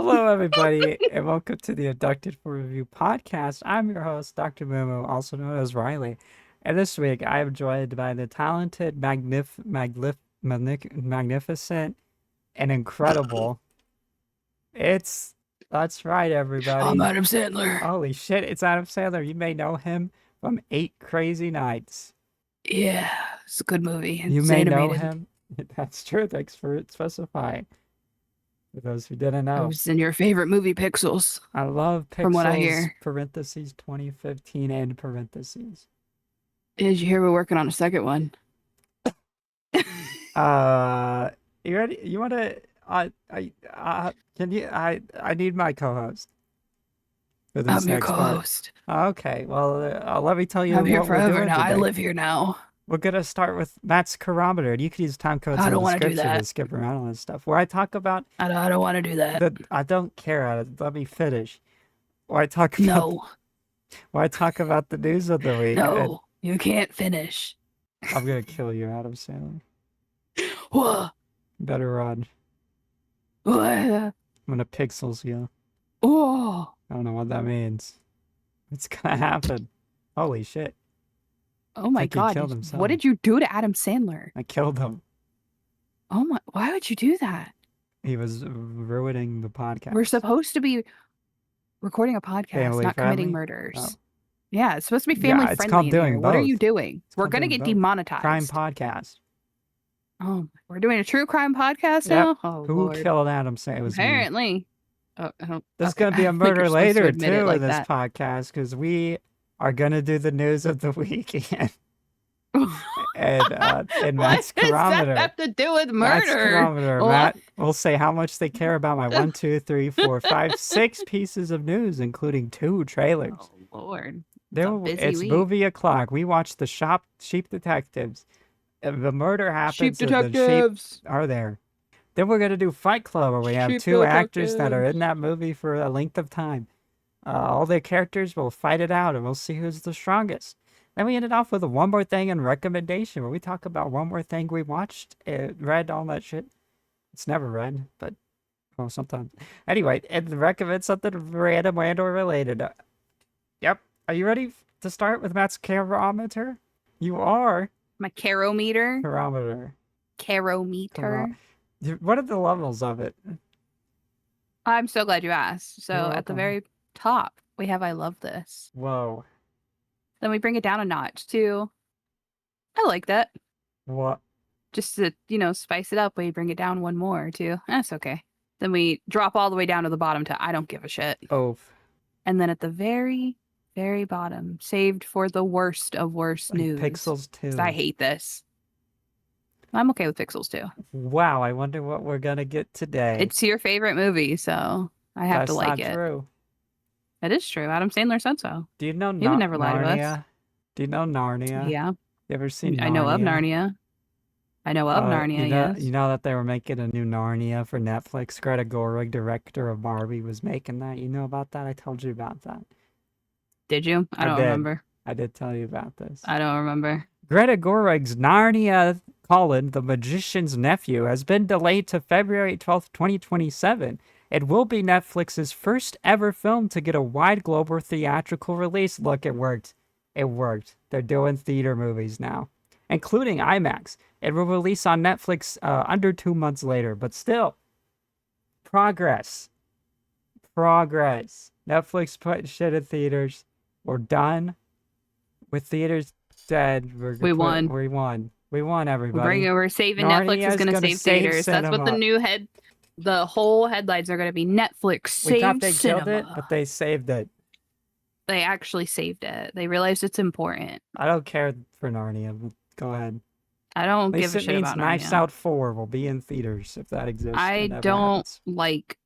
Hello, everybody, and welcome to the Abducted for Review podcast. I'm your host, Dr.MooMoo, also known as Riley. And this week, I am joined by the talented, magnificent, and incredible. That's right, I'm everybody. Adam Sandler. Holy shit, it's Adam Sandler. You may know him from 8 Crazy Nights. Yeah, it's a good movie. You It's may know animated. him. That's true. Thanks for specifying. For those who didn't It know. was in your favorite movie, Pixels. I love Pixels, From what I hear. parentheses 2015 and parentheses. Did you hear we're working on a second one? You ready? You want to? Can you? I need my co-host for this I'm your next part. co-host. Okay, well, let me tell you I'm here what we're forever doing now. I today. live here now. We're gonna start with Matt's Chirometer, and you can use time codes I in the don't want to do description to that. skip around on this stuff. Where I talk about I don't want to do that. I don't care. Let me finish. Where I talk about No, where I talk about the news of the week. And no, you can't finish. I'm gonna kill you, Adam Sandler. Whoa. Better run. Whoa. I'm gonna pixels you. Oh. I don't know what that means. It's gonna happen. Holy shit. Oh my think he God. killed himself. What did you do to Adam Sandler? I killed him. Oh my, why would you do that? He was ruining the podcast. We're supposed to be recording a podcast, Family not friendly? committing murders. Oh. Yeah, it's supposed to be Yeah, family it's friendly called in doing here. What are both. you doing? It's We're called gonna doing get both. demonetized. Crime podcast. Oh, we're doing a true crime podcast Yep. now? Oh, Who Lord. killed Adam Sandler? It was me. Apparently. Oh, I don't, There's okay. gonna be I a think you're murder supposed to later admit it too like in this that. podcast because we are gonna do the news of the week again. and What Matt's does Chirometer. that have to do with Matt's murder? Chirometer. What? Matt will say how much they care about my 1, 2, 3, 4, 5, 6 pieces of news, including 2 trailers. Oh, Lord. It's week. movie o'clock. We watched the Sheep Detectives. If the murder happens, Sheep and the sheep detectives. are there. Then we're gonna do Fight Club, where we have Sheep 2 actors that are detectives. in that movie for a length of time. All their characters will fight it out, and we'll see who's the strongest. Then we ended off with a One More Thing and recommendation, where we talk about one more thing we watched, read, all that shit. It's never read, but well, sometimes. Anyway, and recommend something random and/or related. Yep. Are you ready to start with Matt's Chirometer? You are. My carometer. Chirometer. Carometer. What are the levels of it? I'm so glad you asked. So You're at the welcome. very top, we have I love this. Whoa. Then we bring it down a notch to I like that. What? Just to, spice it up, we bring it down one more to that's okay. Then we drop all the way down to the bottom to I don't give a shit. Oh. And then at the very, very bottom, saved for the worst of worst news. Pixels 2. I hate this. I'm okay with Pixels too. Wow, I wonder what we're gonna get today. It's your favorite movie, so I have to like it. That's not true. It is true. Adam Sandler said so. Do you know He would never lie to us. Narnia? Do you know Narnia? Yeah. You ever seen Narnia? I know of Narnia. I know of Narnia, yes. You know that they were making a new Narnia for Netflix? Greta Gerwig, director of Barbie, was making that. You know about that? I told you about that. Did you? I don't remember. I did tell you about this. I don't remember. Greta Gerwig's Narnia, Colin, the Magician's Nephew, has been delayed to February 12th, 2027. It will be Netflix's first ever film to get a wide global theatrical release. Look, it worked. It worked. They're doing theater movies now, including IMAX. It will release on Netflix under 2 months later, but still, progress. Netflix put shit in theaters. We're done with theaters dead. We won. We won, everybody. We're saving Narnia Netflix is going to save theaters. Cinema. That's what the whole headlines are going to be. Netflix saved We thought they cinema. killed it, but they saved it. They actually saved it. They realized it's important. I don't care for Narnia, but go ahead. I don't give a shit about Narnia. Knives Out 4 will be in theaters if that exists. I don't like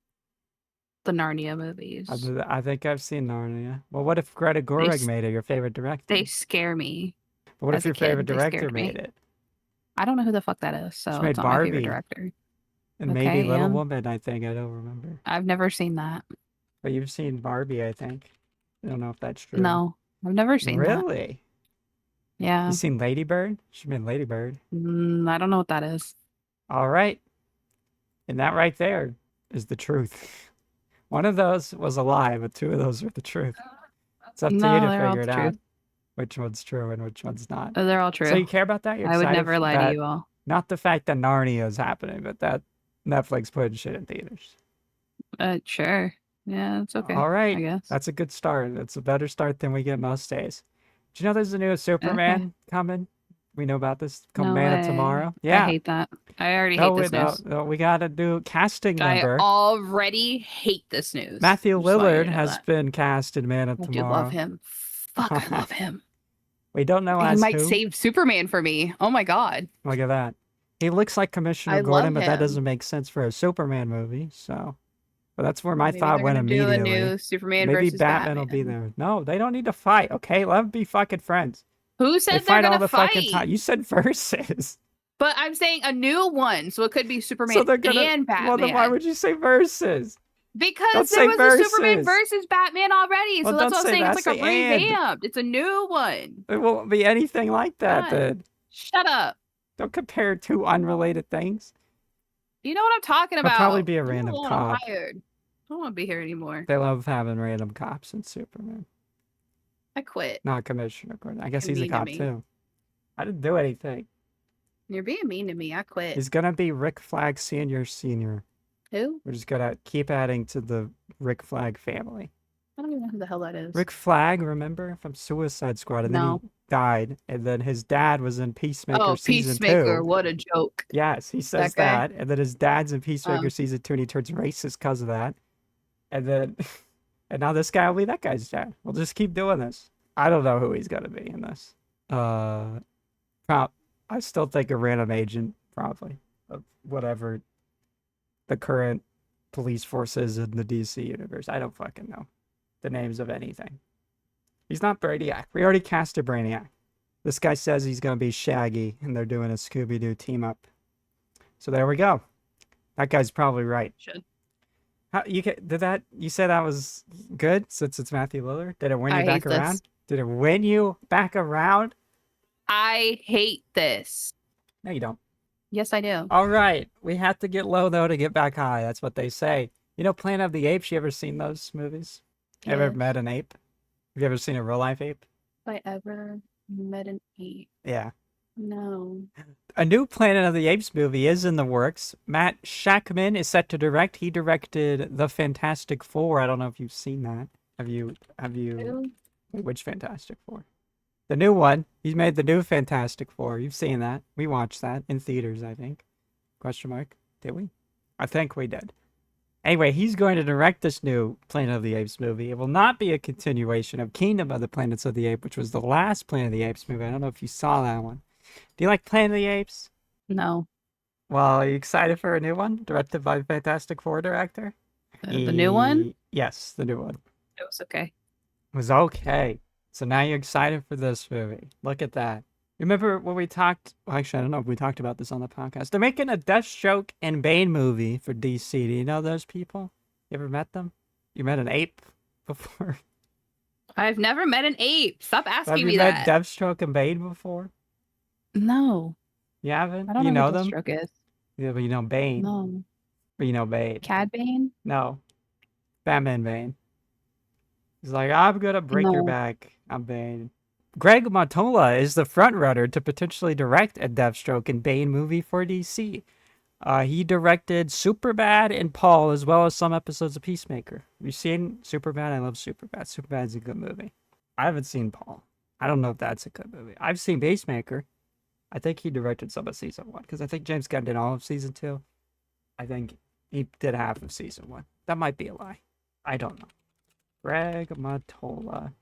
the Narnia movies. I think I've seen Narnia. Well, what if Greta Gerwig made it, your favorite director? They scare me. But what if As a your kid, favorite they director scared me. made it? I don't know who the fuck that is, so She made it's not my favorite Barbie. director. And Okay, maybe Little yeah. Woman, I think. I don't remember. I've never seen that. But you've seen Barbie, I think. I don't know if that's true. No, I've never seen that. Really? Yeah. You seen Lady Bird? She made Lady Bird. I don't know what that is. All right. And that right there is the truth. One of those was a lie, but 2 of those were the truth. It's up to you No, to they're all figure the it out truth. which one's true and which one's not. They're all So true. you care about that? You're I would excited never lie to that you all. not the fact that Narnia is happening, but that Netflix putting shit in theaters. Sure. Yeah, it's okay. All right, I guess. that's a good start. It's a better start than we get most days. Do you know there's a new Superman coming? We know about this. Called No Man of way. Tomorrow. I Yeah. hate that. I already No, hate this news. no, we got a new casting I member. already hate this news. Matthew Just want you Lillard to know has that. been cast in Man of I do Tomorrow. love him. Fuck, I love him. We don't know He as might who. save Superman for me. Oh my god. Look at that. He looks like Commissioner I Gordon, love but that him. doesn't make sense for a Superman movie. So, but that's where my Maybe thought they're went gonna do a immediately. new Superman Maybe versus Batman will be there. No, they don't need to fight. Okay, let them be fucking friends. Who They said they're fight all gonna the fight? fucking time. You said versus. But I'm saying a new one, so it could be Superman So they're gonna. and Batman. Well, then why would you say versus? Because Don't there say was versus. a Superman versus Batman already, Well, so that's don't what I'm say saying. that. It's like a Say and. revamped. It's a new one. It won't be anything like that. Fine. Then Shut up. don't compare 2 unrelated things. You know what I'm talking It'll about. probably be a Leave me random alone, cop. I'm tired. I don't want to be here anymore. They love having random cops in Superman. I quit. Not Commissioner Gordon. I guess You're he's a mean to cop me. too. I didn't do anything. You're being mean to me. I quit. He's gonna be Rick Flag Senior. Who? We're just gonna keep adding to the Rick Flag family. I don't even know who the hell that is. Rick Flag, remember from Suicide Squad, and then No. he died, and then his dad was in Peacemaker Oh, season Peacemaker. 2. What a joke. Yes, he says That guy? that, and then his dad's in Peacemaker Um. season 2, and he turns racist because of that, and then, and now this guy will be that guy's dad. We'll just keep doing this. I don't know who he's gonna be in this. I still think a random agent, probably, of whatever the current police force is in the DC universe. I don't fucking know the names of anything. He's not Brainiac. We already casted Brainiac. This guy says he's gonna be Shaggy, and they're doing a Scooby-Doo team up. So there we go. That guy's probably right. Should. How you said that was good since it's Matthew Lillard? Did it win you back around? This. Did it win you back around? I hate this. No, you don't. Yes, I do. All right. We have to get low, though, to get back high. That's what they say. You know Planet of the Apes? You ever seen those movies? Yes. Ever met an ape? Have you ever seen a real-life ape? Have I ever met an ape? Yeah. No. A new Planet of the Apes movie is in the works. Matt Shackman is set to direct. He directed The Fantastic Four. I don't know if you've seen that. Have you? Who? Wait, which Fantastic Four? The new one. He's made the new Fantastic Four. You've seen that. We watched that in theaters, I think. Question mark. Did we? I think we did. Anyway, he's going to direct this new Planet of the Apes movie. It will not be a continuation of Kingdom of the Planets of the Apes, which was the last Planet of the Apes movie. I don't know if you saw that one. Do you like Planet of the Apes? No. Well, are you excited for a new one directed by Fantastic Four director? The new one? Yes, the new one. It was okay. It was okay. So now you're excited for this movie. Look at that. Remember when we talked? Well, actually, I don't know if we talked about this on the podcast. They're making a Deathstroke and Bane movie for DC. Do you know those people? You ever met them? You met an ape before? I've never met an ape. Stop asking Have me you met that. Deathstroke and Bane before? No. You haven't? I don't you know know who them? Deathstroke is. Yeah, but you know Bane. No. But you know Bane. Cad Bane? No. Batman Bane. He's like, I'm gonna break your No. back. I'm Bane. Greg Mottola is the frontrunner to potentially direct a Deathstroke and Bane movie for DC. He directed Superbad and Paul, as well as some episodes of Peacemaker. Have you seen Superbad? I love Superbad. Superbad's a good movie. I haven't seen Paul. I don't know if that's a good movie. I've seen Peacemaker. I think he directed some of season 1, because I think James Gunn did all of season 2. I think he did half of season 1. That might be a lie. I don't know. Greg Mottola,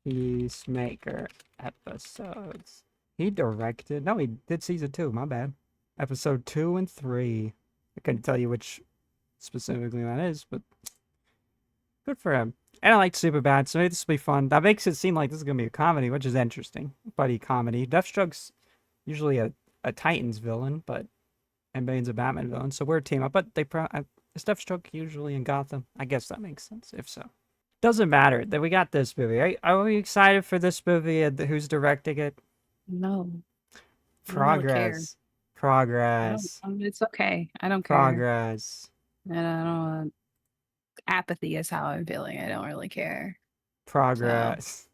Peacemaker episodes. He directed. No, he did season 2. My bad. Episode 2 and 3. I couldn't tell you which specifically that is, but good for him. And I like Superbad, so maybe this will be fun. That makes it seem like this is going to be a comedy, which is interesting. Buddy comedy. Deathstroke's usually a Titans villain, and Bane's a Batman villain, so we're a team up. But is Deathstroke usually in Gotham? I guess that makes sense, if so. Doesn't matter that we got this movie. Are we excited for this movie and who's directing it? No. Progress. Progress. It's okay. I don't care. Progress. And I don't. apathy is how I'm feeling. I don't really care. Progress.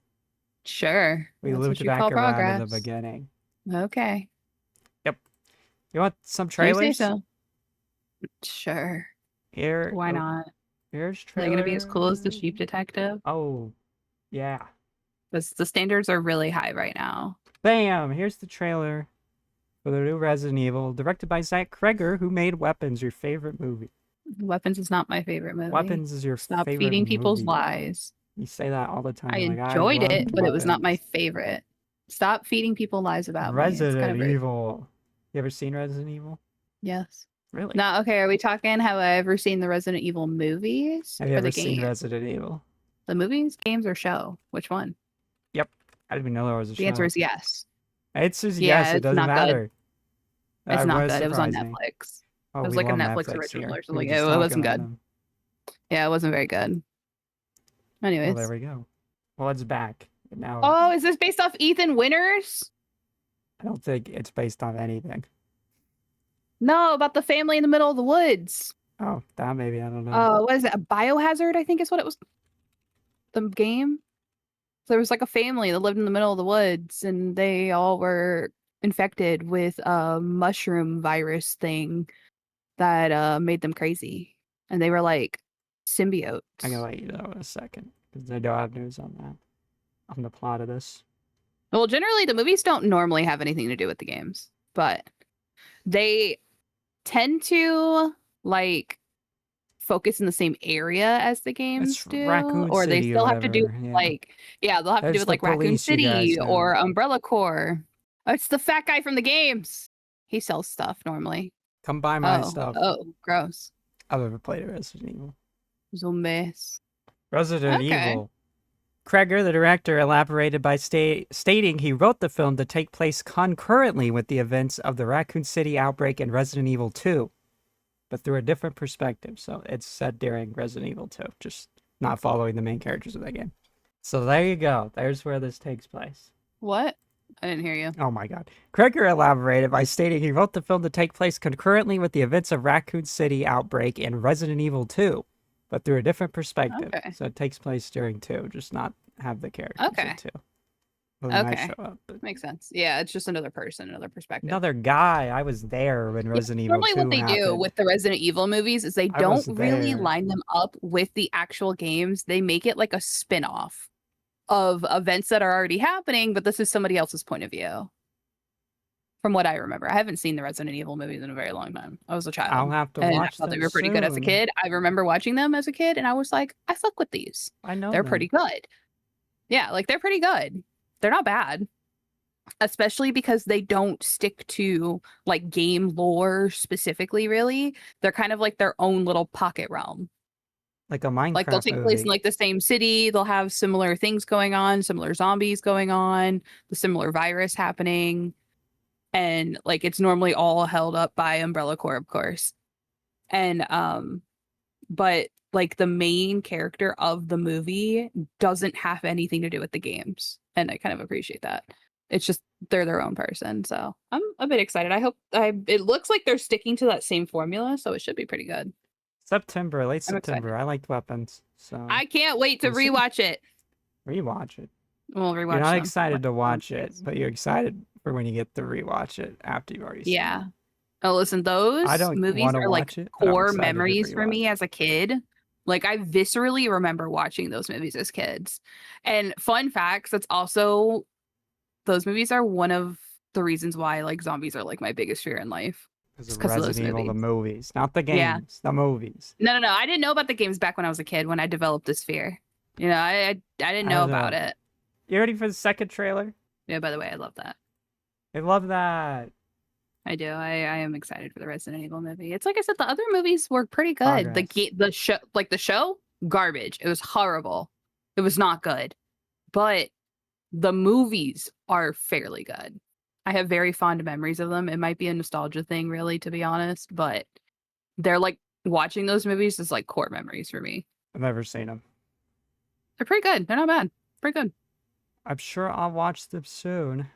Sure. We That's looped what you back call around to the progress. beginning. Okay. Yep. You want some You say trailers? so. Sure. Here. Why not? Here's Are they gonna be as cool as the trailer. Sheep Detective? Oh, yeah. Because the standards are really high right now. Bam! Here's the trailer for the new Resident Evil, directed by Zach Kreger, who made Weapons, your favorite movie. Weapons is not my favorite movie. Weapons is your Stop favorite feeding people's movie. lies. You say that all the time. I You're like, enjoyed love it, but it was not my Weapons. favorite. Stop feeding people lies about me. It's kind Resident of rude. Evil. You ever seen Resident Evil? Yes. Really? Now, okay, are we talking have I ever seen the Resident Evil movies Have you or ever the seen game? Resident Evil? The movies, games, or show? Which one? Yep. I didn't even know there was a The show. answer is yes. It's just Yeah, yes. It it's doesn't not good. matter. It's not What good. It was on surprising. Netflix. Oh, It was we like a love Netflix Netflix original here. or We something. were just It talking wasn't about good. them. Yeah, it wasn't very good. Well, Anyways. there we go. Well, it's back. Now, Oh, is this based off Ethan Winters? I don't think it's based on anything. No, about the family in the middle of the woods. Oh, that maybe. I don't know. What is it? A biohazard, I think is what it was. The game. So there was like a family that lived in the middle of the woods, and they all were infected with a mushroom virus thing that made them crazy, and they were like symbiotes. I'm going to let you know in a second because I don't have news on that. On the plot of this. Well, generally the movies don't normally have anything to do with the games, but they tend to like focus in the same area as the games It's do, Raccoon or they City or still have to do whatever. Yeah. like they'll have to do There's with the like Raccoon police, you guys City know. or Umbrella Corps. Oh, it's the fat guy from the games. He sells stuff normally. Come buy my stuff. Oh, gross. I've never played a Resident Evil. Zombies. Resident Okay. Evil. Kreger, the director, elaborated by stating he wrote the film to take place concurrently with the events of the Raccoon City outbreak in Resident Evil 2, but through a different perspective. So it's set during Resident Evil 2, just not following the main characters of that game. So there you go. There's where this takes place. What? I didn't hear you. Oh my god. Kreger elaborated by stating he wrote the film to take place concurrently with the events of Raccoon City outbreak in Resident Evil 2, but through a different perspective. Okay. So it takes place during 2, just not have the characters Okay. in 2. Well, they might Okay. show up, but Makes sense. Yeah, it's just another person, another perspective. another guy. I was there when Resident Evil 2 Normally what they do happened. with the Resident Evil movies is they I was don't really there. line them up with the actual games. They make it like a spin-off of events that are already happening, but this is somebody else's point of view. From what I remember. I haven't seen the Resident Evil movies in a very long time. I was a child. I'll have to and watch I thought them they were pretty good as a soon. kid. I remember watching them as a kid and I was like, I fuck with these. I know They're them. pretty good. Yeah, like they're pretty good. They're not bad. Especially because they don't stick to like game lore specifically, really. They're kind of like their own little pocket realm. Like a Minecraft Like they'll take place in movie. like the same city. They'll have similar things going on, similar zombies going on, the similar virus happening. And like it's normally all held up by Umbrella Corps, of course. And but like the main character of the movie doesn't have anything to do with the games. And I kind of appreciate that. It's just they're their own person. So I'm a bit excited. It looks like they're sticking to that same formula, so it should be pretty good. September, late I'm September. excited. I liked Weapons, so I can't wait to We'll see. rewatch it. rewatch it. We'll rewatch You're not them. excited to watch it, movies. but you're excited for when you get to rewatch it after you've already seen Yeah. it. Oh, listen, those I don't movies wanna are like watch it, but I'm core excited to memories for me rewatch. as a kid. Like I viscerally remember watching those movies as kids. And fun facts, that's also those movies are one of the reasons why like zombies are like my biggest fear in life. Because Just of 'cause of those Resident Evil, the movies. movies, not the Yeah. games, the movies. No. I didn't know about the games back when I was a kid when I developed this fear. You know, I didn't know about it. You ready for the second trailer? Yeah, by the way, I love that. I love that. I do. I am excited for the Resident Evil movie. It's like I said, the other movies were pretty good. Progress. The show, garbage. It was horrible. It was not good. But the movies are fairly good. I have very fond memories of them. It might be a nostalgia thing, really, to be honest, but they're like watching those movies is like core memories for me. I've never seen them. They're pretty good. They're not bad. Pretty good. I'm sure I'll watch them soon.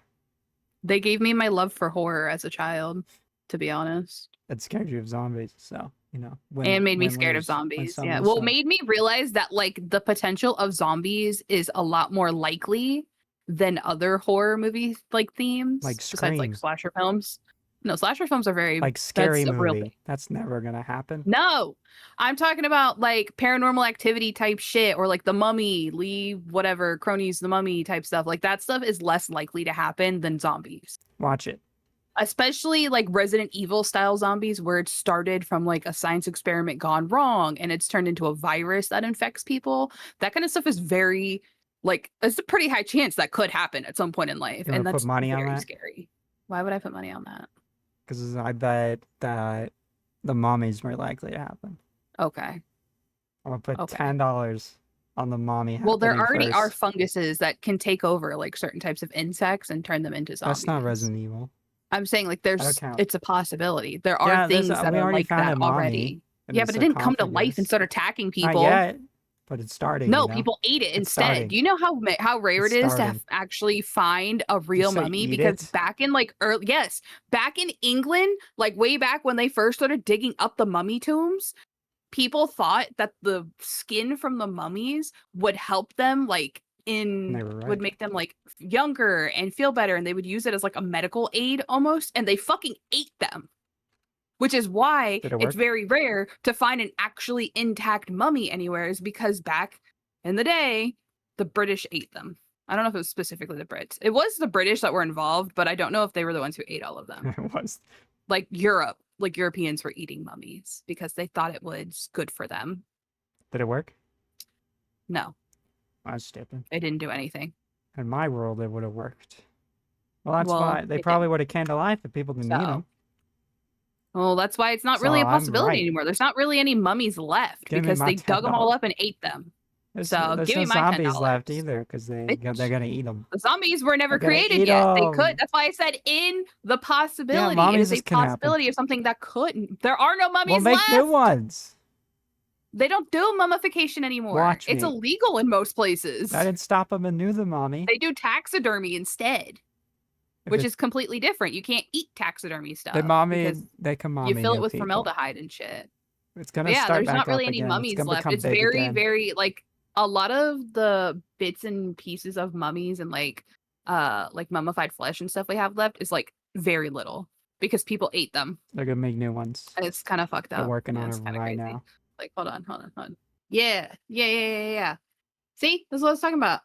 They gave me my love for horror as a child, to be honest. It scared you of zombies, so you know, And made me win scared of lose. Win zombies. some, Yeah. lose Well, some. made me realize that like the potential of zombies is a lot more likely than other horror movie like themes Like besides like Scream, slasher films. No, slasher films are very like that's Scary a real thing. Movie. That's never gonna happen. No. I'm talking about like paranormal activity type shit or like the mummy, Lee, whatever, cronies, the mummy type stuff. Like that stuff is less likely to happen than zombies. Watch it. Especially like Resident Evil style zombies, where it started from like a science experiment gone wrong and it's turned into a virus that infects people. That kind of stuff is very like it's a pretty high chance that could happen at some point in life, You want and to put that's money on very that? scary. Why would I put money on that? Because I bet that the mommy's more likely to happen. Okay. I'm gonna put Okay. $10 on the mommy Well, there happening already are first. funguses that can take over like certain types of insects and turn them into zombies. That's not Resident Evil. I'm saying like That'll there's count. it's a possibility. There are Yeah, things that we are already like found a that mommy already. in Yeah, the but it didn't come to life and sarcophagus. start attacking Not people. yet, but it's starting. No, You know, people ate it it's instead. starting. Do you know how rare It's it is to starting. actually find a Did you real say mummy? eat Because it? back in like early, yes, back in England, like way back when they first started digging up the mummy tombs, people thought that the skin from the mummies would help them like And they were would right. make them like younger and feel better, and they would use it as like a medical aid almost, and they fucking ate them. Which is why Did it it's work? very rare to find an actually intact mummy anywhere, is because back in the day, the British ate them. I don't know if it was specifically the Brits. It was the British that were involved, but I don't know if they were the ones who ate all of them. It was. Like Europe, like Europeans were eating mummies because they thought it was good for them. Did it work? No, I was stupid. it didn't do anything. In my world, it would have worked. Well, that's Well, why they it probably didn't. would have canned alive if people didn't eat So, them. well, that's why it's not So really a I'm possibility right. anymore. There's not really any mummies left Give me because my they dug them all $10. up and ate them. There's So there's give no me my zombies left $10. either because they're Bitch. gonna eat them. The zombies were never They're gonna created eat yet. They could. them. That's why I said in the Yeah, possibility. It mummies is a this can happen. possibility of something that couldn't. There are no We'll mummies make left. new ones. They don't do mummification anymore. Watch It's me. illegal in most places. I didn't stop them and knew the mommy. They do taxidermy instead, If which it- is completely different. You can't eat taxidermy stuff They mommy. because They can mommy you fill it new with people. formaldehyde and shit. It's gonna But yeah, start there's back not really up any again. It's mummies gonna left. become It's big very, again. very like a lot of the bits and pieces of mummies and like mummified flesh and stuff we have left is like very little because people ate them. They're gonna make new ones. And it's kind of fucked They're up. working Yeah, on it's it kind of right crazy. now. Like, hold on. Yeah. See, this is what I was talking about.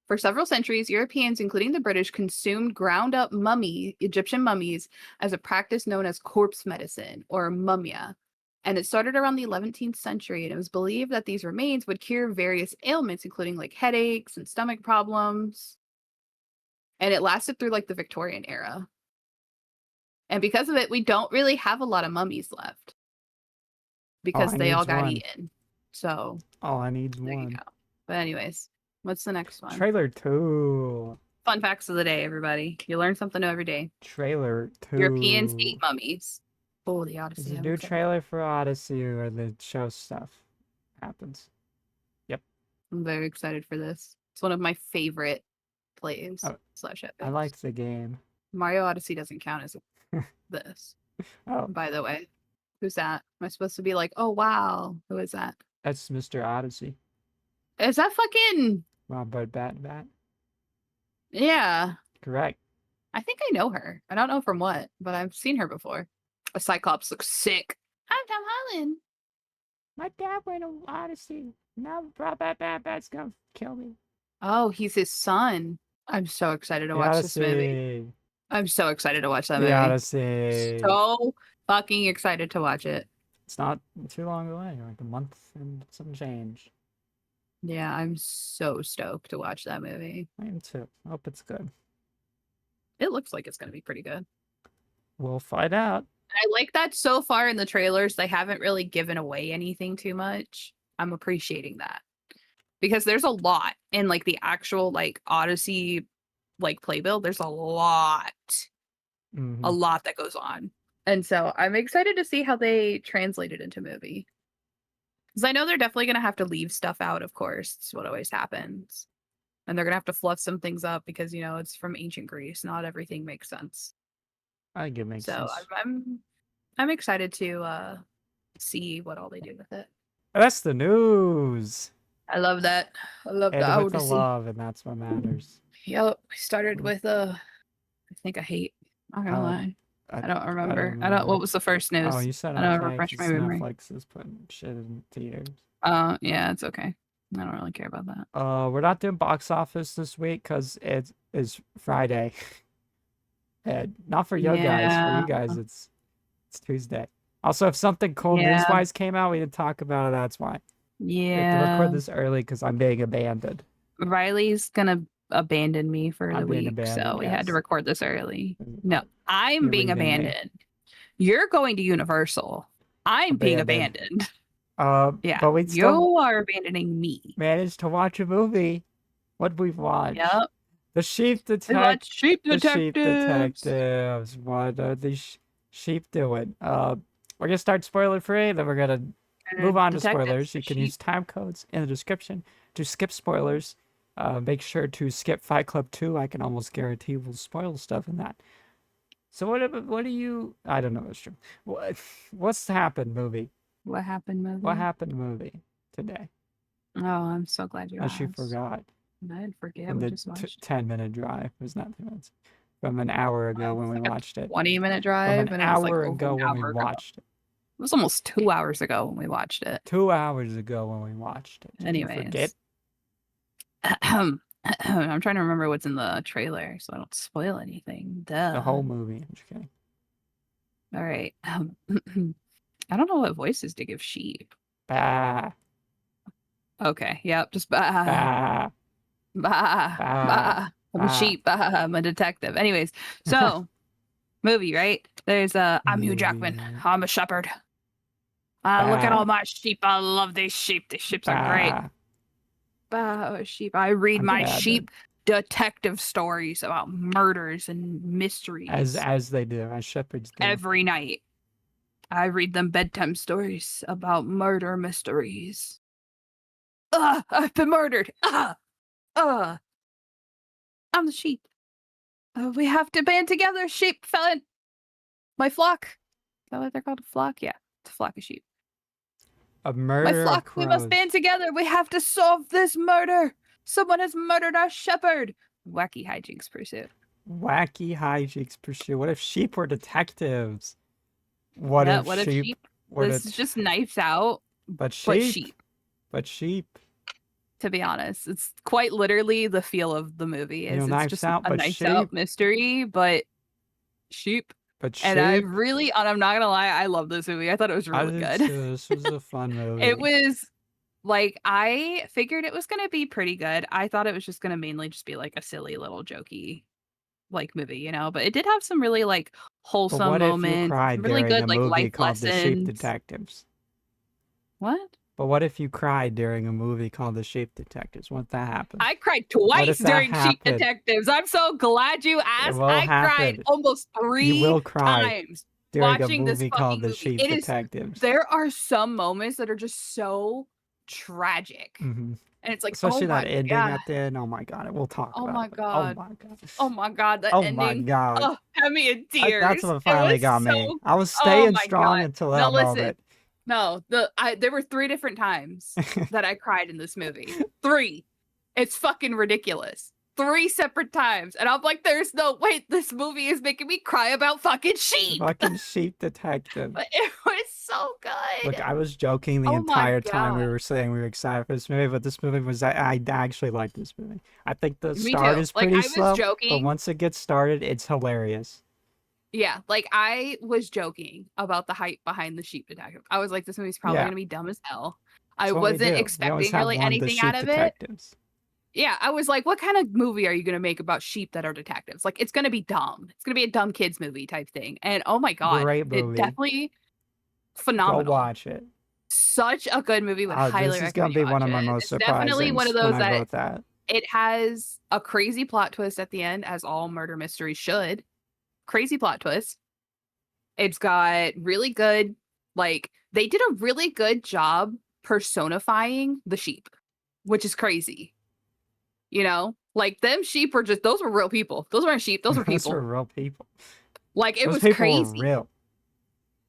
For several centuries, Europeans, including the British, consumed ground up Egyptian mummies as a practice known as corpse medicine or mumia. And it started around the 11th century, and it was believed that these remains would cure various ailments, including like headaches and stomach problems. And it lasted through like the Victorian era. And because of it, we don't really have a lot of mummies left because I they all needs got one. eaten. So All I need is there you one. go. But anyways, what's the next one? Trailer 2. Fun facts of the day, everybody. You learn something new every day. Trailer 2. Europeans eat mummies. Oh, the Odyssey. There's a I'm new excited. trailer for Odyssey where the show stuff happens. I'm very excited for this. It's one of my favorite plays Oh, slash epics. I liked the game. Mario Odyssey doesn't count as this, Oh, by the way. Who's that? Am I supposed to be like, oh wow, who is that? that's Mr. Odyssey. Is that fucking But Bat. yeah? Correct. I think I know her. I don't know from what, but I've seen her before. A Cyclops looks sick. I'm Tom Holland. My dad went to Odyssey. Now Bat's gonna kill me. Oh, he's his son. I'm so excited to watch this movie. I'm so excited to watch that The movie. Odyssey. So fucking excited to watch it. It's not too long away, like a month and some change. Yeah, I'm so stoked to watch that movie. I am too. Hope it's good. It looks like it's going to be pretty good. We'll find out. I like that so far in the trailers, they haven't really given away anything too much. I'm appreciating that because there's a lot in like the actual like Odyssey like playbill. There's a lot that goes on. And so I'm excited to see how they translate it into movie. Because I know they're definitely going to have to leave stuff out, of course. It's what always happens. And they're going to have to fluff some things up because, you know, it's from ancient Greece. Not everything makes sense. I think it makes sense. So I'm excited to see what all they do with it. That's the news. I love that. I love the And with the Odyssey. love, and that's what matters. Yep. We started with I think a hate. I'm not gonna lie. I don't remember. What was the first news? Oh, you said I don't okay. refresh my 'cause memory. Netflix is putting shit in theaters. Yeah, it's okay. I don't really care about that. We're not doing box office this week because it is Friday. And not for you guys. For you guys, it's Tuesday. Also, if something cool news-wise came out, we didn't talk about it. That's why. We have to record this early because I'm being abandoned. Riley's gonna abandon me for the week, so we had to yes. record this early. No, I'm You're being leaving me. abandoned. You're going to Universal. I'm being abandoned. Yeah, but we still you are abandoning me. managed to watch a movie. What we've watched? Yep. The Sheep Detectives. The Sheep Detectives. What are these sheep doing? We're gonna start spoiler free, then we're gonna move on to spoilers. You can use time codes in the description to skip spoilers. Make sure to skip Fight Club 2. I can almost guarantee we'll spoil stuff in that. So what do you? I don't know. It's true. What's happened, movie? What happened, movie? What happened, movie today? Oh, I'm so glad you asked. She forgot. I didn't forget. We just watched 10-minute drive. It was not 10 minutes. From an hour ago when we watched it. 20-minute drive. From an hour ago when we watched it. It was almost 2 hours ago when we watched it. 2 hours ago when we watched it. Anyways. Forget? I'm trying to remember what's in the trailer so I don't spoil anything. Duh. The whole movie. I'm just kidding. All right. I don't know what voices to give sheep. Bah. Okay. Yep. Just bah. Bah. Bah. Bah. I'm a sheep. Bah. I'm a detective. Anyways, so movie, right? There's I'm Hugh Jackman. I'm a shepherd. Look at all my sheep. I love these sheep. These sheep are great. Bah, sheep. I read my sheep detective stories about murders and mysteries. As they do, as shepherds do. Every night. I read them bedtime stories about murder mysteries. I've been murdered. I'm the sheep. We have to band together, sheep felon. My flock. Is that what they're called? A flock? Yeah, it's a flock of sheep. A murder. My flock, we must band together. We have to solve this murder. Someone has murdered our shepherd. Wacky hijinks pursuit. Wacky hijinks pursuit. What if sheep were detectives? What if sheep? This is just Knives Out, but sheep. To be honest, it's quite literally the feel of the movie. It's just a Knives Out mystery, but sheep. But sheep. And I'm not gonna lie, I love this movie. I thought it was really good. This was a fun movie. It was like, I figured it was gonna be pretty good. I thought it was just gonna mainly just be like a silly little jokey like movie, you know, but it did have some really like wholesome moments, really good like life lessons. The Sheep Detectives. What? But what if you cried during a movie called The Sheep Detectives? Won't that happen? I cried twice during Sheep Detectives. I'm so glad you asked. I cried almost 3 times watching a movie called The Sheep Detectives. There are some moments that are just so tragic. Mm-hmm. And it's like, especially that ending at the end. Oh my god, we'll talk about it. Oh my god. Oh the ending. My god. Oh, had me in tears. That's what finally got me. I was staying strong until that moment. No, there were 3 different times that I cried in this movie. 3. It's fucking ridiculous. 3 separate times. And I'm like, there's no way this movie is making me cry about fucking sheep. Fucking Sheep Detective. But it was so good. Look, I was joking the entire time we were saying we were excited for this movie, but this movie was, I actually like this movie. I think the start is pretty slow, but once it gets started, it's hilarious. Yeah, like I was joking about the hype behind the Sheep Detective. I was like, this movie's probably going to be dumb as hell. I wasn't expecting really anything out of it. Yeah, I was like, what kind of movie are you going to make about sheep that are detectives? Like, it's going to be dumb. It's going to be a dumb kids movie type thing. And oh my God, it definitely phenomenal. Go watch it. Such a good movie. Would highly recommend. This is going to be one of my most surprising. Definitely one of those that it has a crazy plot twist at the end, as all murder mysteries should. Crazy plot twist. It's got really good, like, they did a really good job personifying the sheep, which is crazy. You know, like them sheep were those were real people. Those weren't sheep. Those were people. Those were real people. Like, it was crazy. Were real.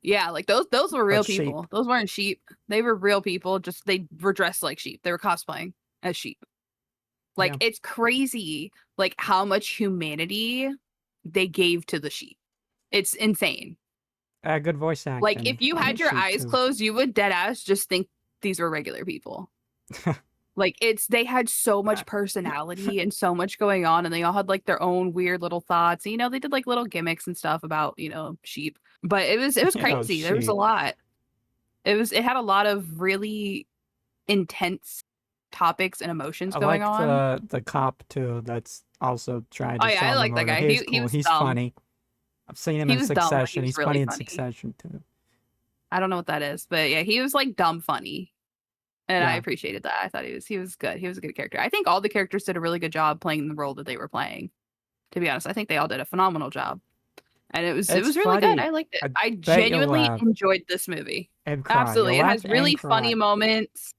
Yeah, like those were real But sheep. people. Those weren't sheep. They were real people. Just they were dressed like sheep. They were cosplaying as sheep. Like Yeah. it's crazy, like how much humanity they gave to the sheep. It's insane. Good voice Like acting if you on the had your sheep eyes too. closed, you would dead ass just think these were regular people. Like they had so much personality and so much going on, and they all had like their own weird little thoughts. You know, they did like little gimmicks and stuff about, sheep. But it was crazy. There was a Sheep. lot. It had a lot of really intense topics and emotions I going like on. the cop too. That's also trying Oh to yeah, I solve the like that murder. guy. He's He cool. was He's dumb. funny. I've seen him He in was dumb, but he Succession. was He's really funny in funny. Succession too. I don't know what that is, but yeah, he was like dumb funny. And I Yeah. appreciated that. I thought he was good. He was a good character. I think all the characters did a really good job playing the role that they were playing. To be honest, I think they all did a phenomenal job. And it was It's really good. funny. I liked it. I I bet you'll genuinely laugh enjoyed this movie. and cry. Absolutely. You'll It laugh has and really cry. funny moments.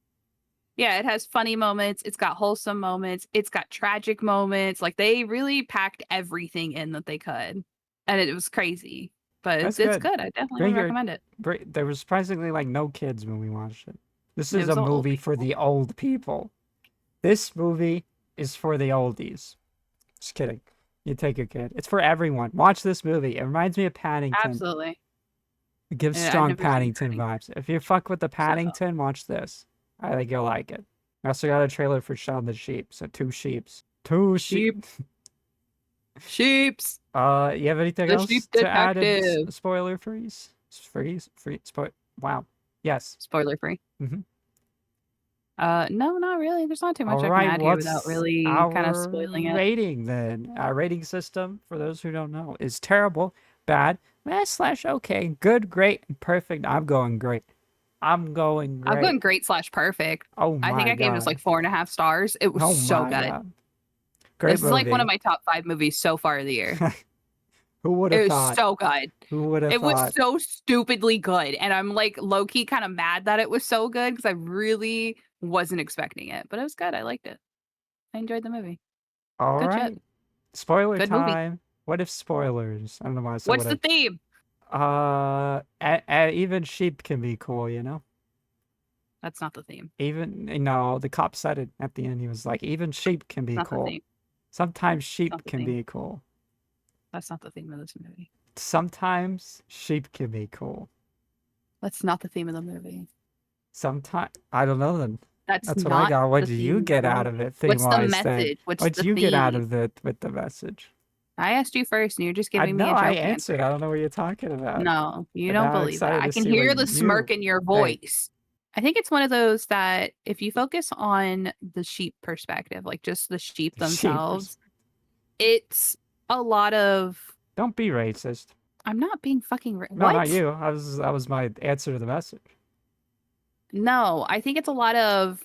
Yeah, it has funny moments. It's got wholesome moments. It's got tragic moments. Like they really packed everything in that they could. And it was crazy. But That's it's good. good. I definitely Bring would your recommend it. There was surprisingly like no kids when we watched it. This It is was a all old movie for people. the old people. This movie is for the oldies. Just kidding. You take a kid. It's for everyone. Watch this movie. It reminds me of Paddington. Absolutely. It gives Yeah, I've strong never seen Paddington Paddington. vibes. If you fuck with the So Paddington, watch this. I think you'll like it. I also got a trailer for Shaun the Sheep. So two sheeps. Two sheep. Sheeps. You have anything The else sheep to add in detective. spoiler freeze? Wow. Yes. Spoiler free. Mm-hmm. No, not really. There's not too much All I can right, add here without what's really kind of our spoiling it. rating then? Our rating system, for those who don't know, is terrible, bad, / okay, good, great, and perfect. I'm going great. I'm going I'm great. going great/perfect. Oh I think my I gave this like god. 4.5 stars. It was Oh so my good. god. Great This is like one of movie. my top 5 movies so far of the year. Who would It have was thought? so good. Who would have It was thought? so stupidly good. And I'm like low key kind of mad that it was so good because I really wasn't expecting it. But it was good. I liked it. I enjoyed the movie. All Good right. shit. Spoiler Good movie. time. What if spoilers? I don't know why I said What's what the theme? even sheep can be cool, you know? That's not the theme. Even, the cop said it at the end. He was like, even sheep can be Not the cool. theme. Sometimes sheep Not the can theme. be cool. That's not the theme of this movie. Sometimes sheep can be cool. That's not the theme of the movie. Sometimes, I don't know then. That's What I not got. What the did theme you of get the out of movie. it, What's the theme-wise, then? message? What's What'd the you get out theme? of it with the message? I asked you first, and you're just giving me a know joke I answer. answered. I don't know what you're talking about. No, you And don't now I'm believe it. excited I to can see hear what the smirk you in your think. voice. I think it's one of those that if you focus on the sheep perspective, like just the sheep Sheep themselves, it's a lot of. Don't be racist. I'm not being fucking. No, What? not you. That was my answer to the message. No, I think it's a lot of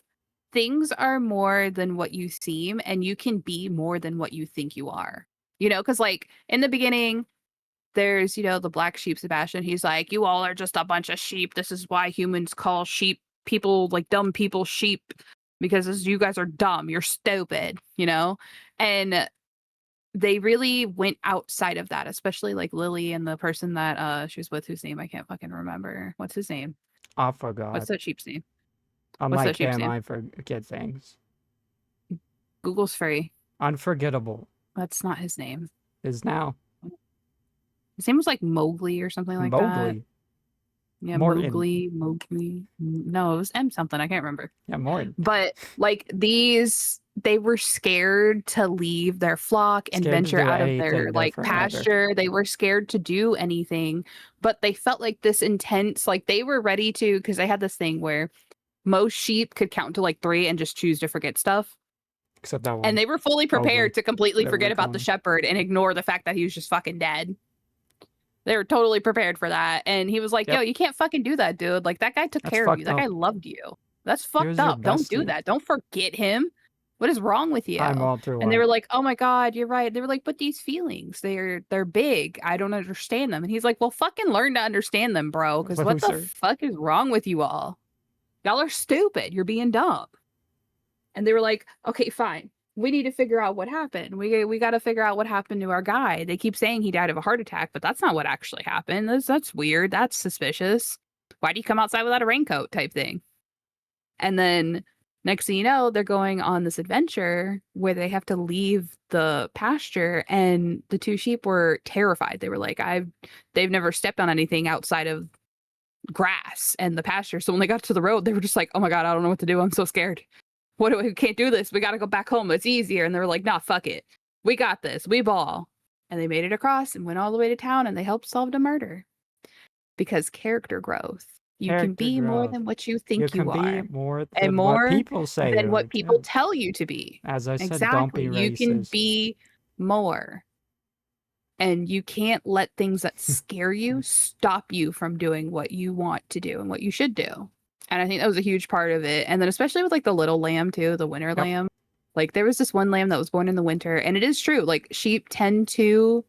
things are more than what you seem, and you can be more than what you think you are. Because like in the beginning, there's, the black sheep Sebastian. He's like, you all are just a bunch of sheep. This is why humans call sheep people, like dumb people, sheep, because you guys are dumb. You're stupid, And they really went outside of that, especially like Lily and the person that she was with, whose name I can't fucking remember. What's his name? I forgot. What's that sheep's name? Unlike sheep's him, name? I forget things. Google's free. Unforgettable That's not his name. is now His name was like Mowgli or something like that. Mowgli. Yeah, Morton. Mowgli. No, it was M something. I can't remember. Yeah, Morton. But like they were scared to leave their flock and Scared to venture do out of anything their like different ever. pasture. They were scared to do anything, but they felt like this intense, like they were ready to, because they had this thing where most sheep could count to like 3 and just choose to forget stuff. Except that one. And they were fully prepared to completely Whatever forget they about call the him. shepherd and ignore the fact that he was just fucking dead. They were totally prepared for that. And he was like, Yep. yo, you can't fucking do that, dude. Like, that guy took That's care of you. fucked That up. guy loved you. That's He was fucked your up. Don't do bestie. that. Don't forget him. What is wrong with you? I'm Walter White. And they were like, oh my God, you're right. They were like, but these feelings, they're big. I don't understand them. And he's like, well, fucking learn to understand them, bro. Because what the Loser. fuck is wrong with you all? Y'all are stupid. You're being dumb. And they were like, okay, fine. we need to figure out what happened. We got to figure out what happened to our guy. They keep saying he died of a heart attack, but that's not what actually happened. That's weird. That's suspicious. Why do you come outside without a raincoat type thing? And then next thing you know, they're going on this adventure where they have to leave the pasture, and the two sheep were terrified. They were like, they've never stepped on anything outside of grass and the pasture. So when they got to the road, they were just like, oh my God, I don't know what to do. I'm so scared. We can't do this. We got to go back home. It's easier. And they were like, nah, fuck it. We got this. We ball. And they made it across and went all the way to town, and they helped solve the murder. Because character growth. You can be more than what you think you are. You can be more and than more what people say. than what people tell you to be. As I said, exactly. don't be racist. You can be more. And you can't let things that scare you stop you from doing what you want to do and what you should do. And I think that was a huge part of it. And then especially with like the little lamb too, the winter lamb. Like there was this one lamb that was born in the winter, and it is true. Like sheep tend to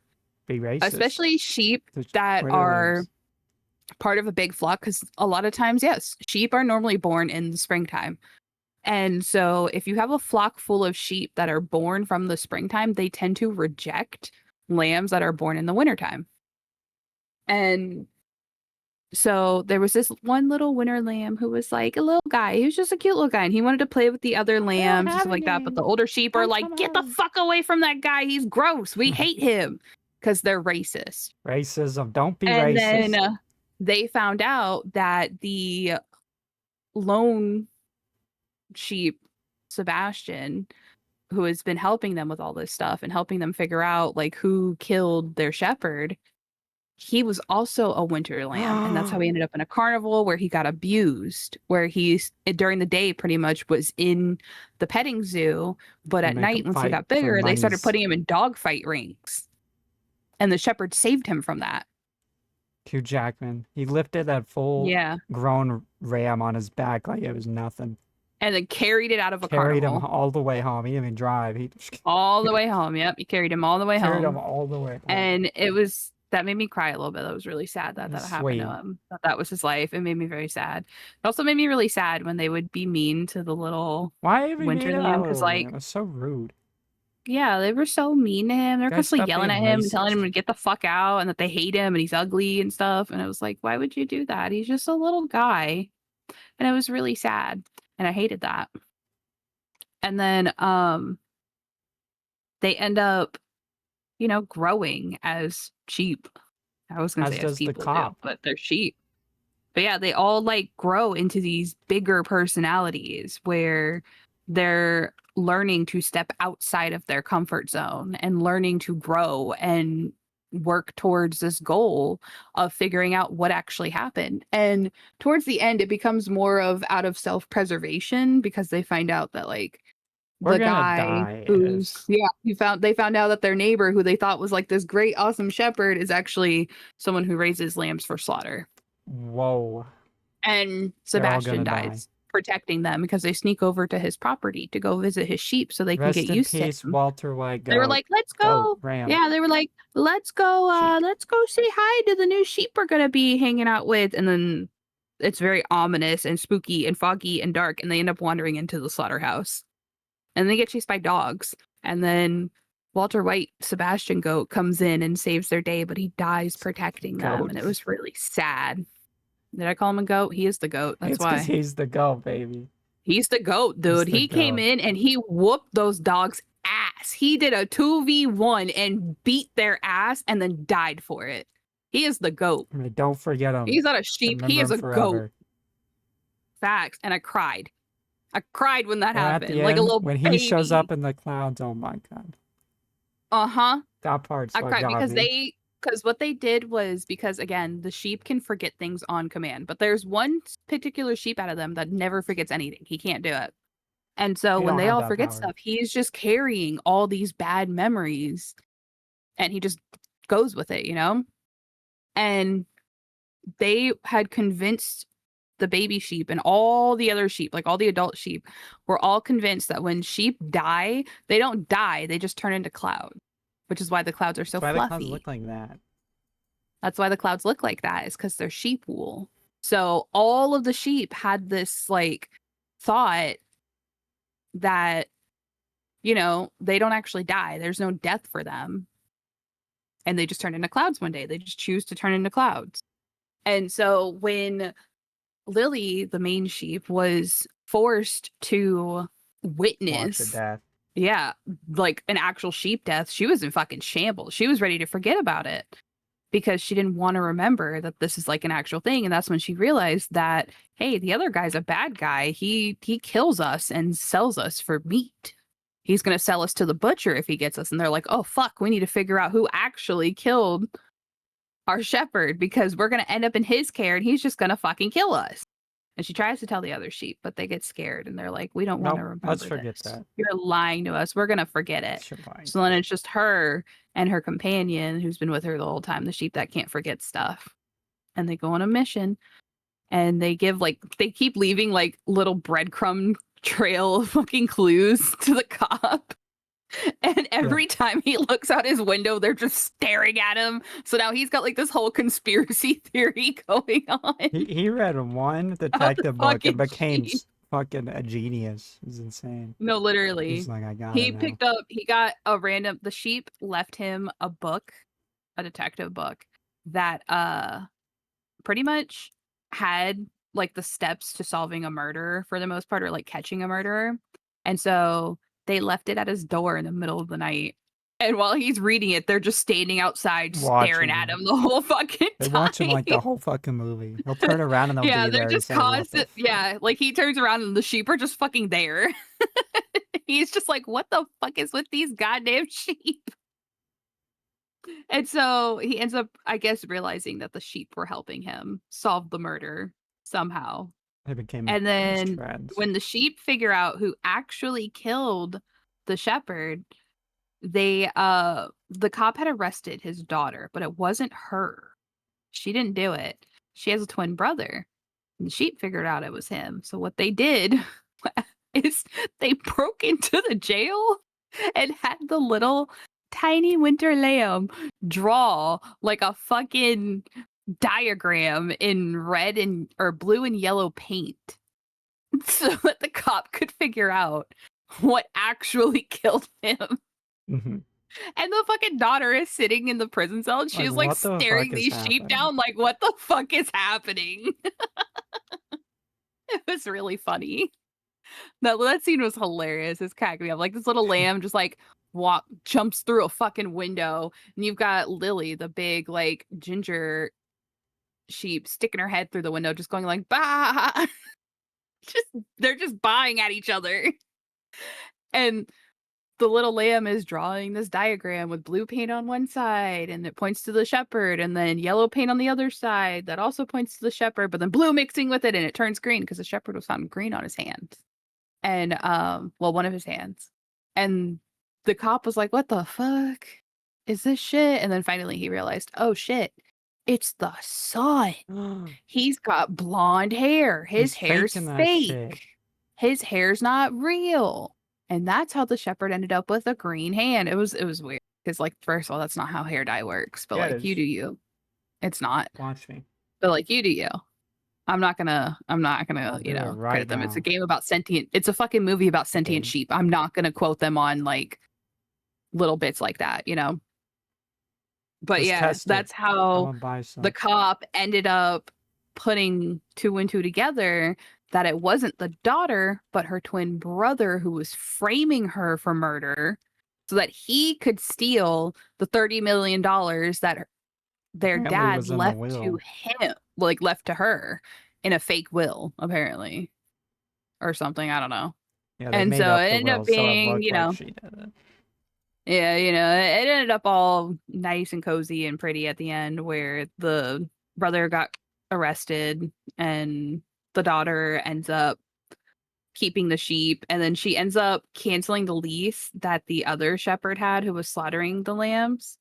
be racist, especially sheep that are part of a big flock, because a lot of times, yes, sheep are normally born in the springtime. And so if you have a flock full of sheep that are born from the springtime, they tend to reject lambs that are born in the wintertime. And so there was this one little winter lamb who was like a little guy. He was just a cute little guy, and he wanted to play with the other lambs and stuff like that. But the older sheep are like, get the fuck away from that guy. He's gross. We hate him, because they're racist. Racism. Don't be racist. And then they found out that the lone sheep, Sebastian, who has been helping them with all this stuff and helping them figure out like who killed their shepherd, he was also a winter lamb. And that's how he ended up in a carnival where he got abused, where he's during the day pretty much was in the petting zoo, but at night, once he got bigger, they started putting him in dogfight rings. And the shepherd saved him from that. Hugh Jackman. He lifted that full grown ram on his back like it was nothing. And then carried it out of a carnival. Carried him all the way home. He didn't even drive. All the way home. Yep. He carried him all the way home. Carried him all the way home. And that made me cry a little bit. That was really sad that happened to him. That was his life. It made me very sad. It also made me really sad when they would be mean to the little winter lamb. Because like, it was so rude. Yeah, they were so mean to him. They're constantly yelling at him and telling him to get the fuck out and that they hate him and he's ugly and stuff. And it was like, why would you do that? He's just a little guy. And it was really sad. And I hated that. And then they end up, growing as sheep. I was going to say as people do, but they're sheep. But yeah, they all like grow into these bigger personalities where they're learning to step outside of their comfort zone and learning to grow and work towards this goal of figuring out what actually happened. And towards the end, it becomes more of out of self-preservation, because they find out that like the guy who's they found out that their neighbor, who they thought was like this great awesome shepherd, is actually someone who raises lambs for slaughter. Whoa. And Sebastian dies protecting them, because they sneak over to his property to go visit his sheep so they can get used to him. Walter White. They were like, let's go. Yeah, they were like, let's go say hi to the new sheep we're gonna be hanging out with. And then it's very ominous and spooky and foggy and dark, and they end up wandering into the slaughterhouse. And they get chased by dogs. And then Walter White, Sebastian Goat, comes in and saves their day, but he dies protecting them. And it was really sad. Did I call him a goat? He is the goat. That's why. He's the goat, baby. He's the goat, dude. He came in and he whooped those dogs' ass. He did a 2v1 and beat their ass and then died for it. He is the goat. I mean, don't forget him. He's not a sheep. He is a goat. Facts. And I cried. I cried when that happened. Like a little when baby. He shows up in the clouds. Oh my God. Uh-huh. That part's I cried because what they did was, because again, the sheep can forget things on command, but there's one particular sheep out of them that never forgets anything. He can't do it. And so when they all forget stuff, he's just carrying all these bad memories and he just goes with it, And they had convinced the baby sheep and all the other sheep, like all the adult sheep, were all convinced that when sheep die, they don't die, they just turn into clouds. Which is why the clouds are so fluffy. Why the clouds look like that. That's why the clouds look like that, is because they're sheep wool. So all of the sheep had this like thought that you know, they don't actually die. There's no death for them. And they just turn into clouds one day. They just choose to turn into clouds. And so when Lily, the main sheep, was forced to Watch a witness, death. yeah, like an actual sheep death, she was in fucking shambles. She was ready to forget about it because she didn't want to remember that this is like an actual thing. And that's when she realized that, hey, the other guy's a bad guy. He kills us and sells us for meat. He's going to sell us to the butcher if he gets us. And they're like, oh, fuck, we need to figure out who actually killed our shepherd because we're going to end up in his care and he's just going to fucking kill us. And she tries to tell the other sheep, but they get scared and they're like, we don't want to remember let's forget this. that. You're lying to us. We're going to forget it. So then it's just her and her companion who's been with her the whole time, the sheep that can't forget stuff. And they go on a mission and they keep leaving like little breadcrumb trail of fucking clues to the cop. And every time he looks out his window, they're just staring at him. So now he's got like this whole conspiracy theory going on. He read one detective book and became fucking a genius. It's insane. No, literally. He's like, I got he it now. he got a random, the sheep left him a book, a detective book that pretty much had like the steps to solving a murder for the most part, or like catching a murderer. And so they left it at his door in the middle of the night. And while he's reading it, they're just standing outside staring at him the whole fucking time. They watch him like the whole fucking movie. He'll turn around and they'll be there. They're just constant. Yeah, like he turns around and the sheep are just fucking there. He's just like, what the fuck is with these goddamn sheep? And so he ends up, I guess, realizing that the sheep were helping him solve the murder somehow. And then when the sheep figure out who actually killed the shepherd, the cop had arrested his daughter, but it wasn't her. She didn't do it. She has a twin brother. And the sheep figured out it was him. So what they did is they broke into the jail and had the little tiny winter lamb draw like a fucking diagram in red and or blue and yellow paint so that the cop could figure out what actually killed him. Mm-hmm. And the fucking daughter is sitting in the prison cell and she's like staring these sheep down like, what the fuck is happening? It was really funny. That scene was hilarious. It's cracking me up. Like this little lamb just like jumps through a fucking window and you've got Lily, the big like ginger sheep, sticking her head through the window just going like bah. They're just buying at each other. And the little lamb is drawing this diagram with blue paint on one side and it points to the shepherd, and then yellow paint on the other side that also points to the shepherd, but then blue mixing with it and it turns green because the shepherd was found green on his hand. And one of his hands. And the cop was like, what the fuck is this shit? And then finally he realized, oh shit, it's the son. He's got blonde hair. His hair's fake. His hair's not real. And that's how the shepherd ended up with a green hand. It was weird. Because like, first of all, that's not how hair dye works. But like you do you. It's not. Watch me. But like you do you. I'm not gonna, credit them. It's a game about it's a fucking movie about sentient sheep. I'm not gonna quote them on like little bits like that, you know? But that's how the cop ended up putting 2 and 2 together, that it wasn't the daughter, but her twin brother who was framing her for murder so that he could steal the $30 million that their dad left to him, like left to her in a fake will, apparently, or something. I don't know. Yeah, and so it ended up being, it ended up all nice and cozy and pretty at the end, where the brother got arrested and the daughter ends up keeping the sheep, and then she ends up canceling the lease that the other shepherd had who was slaughtering the lambs.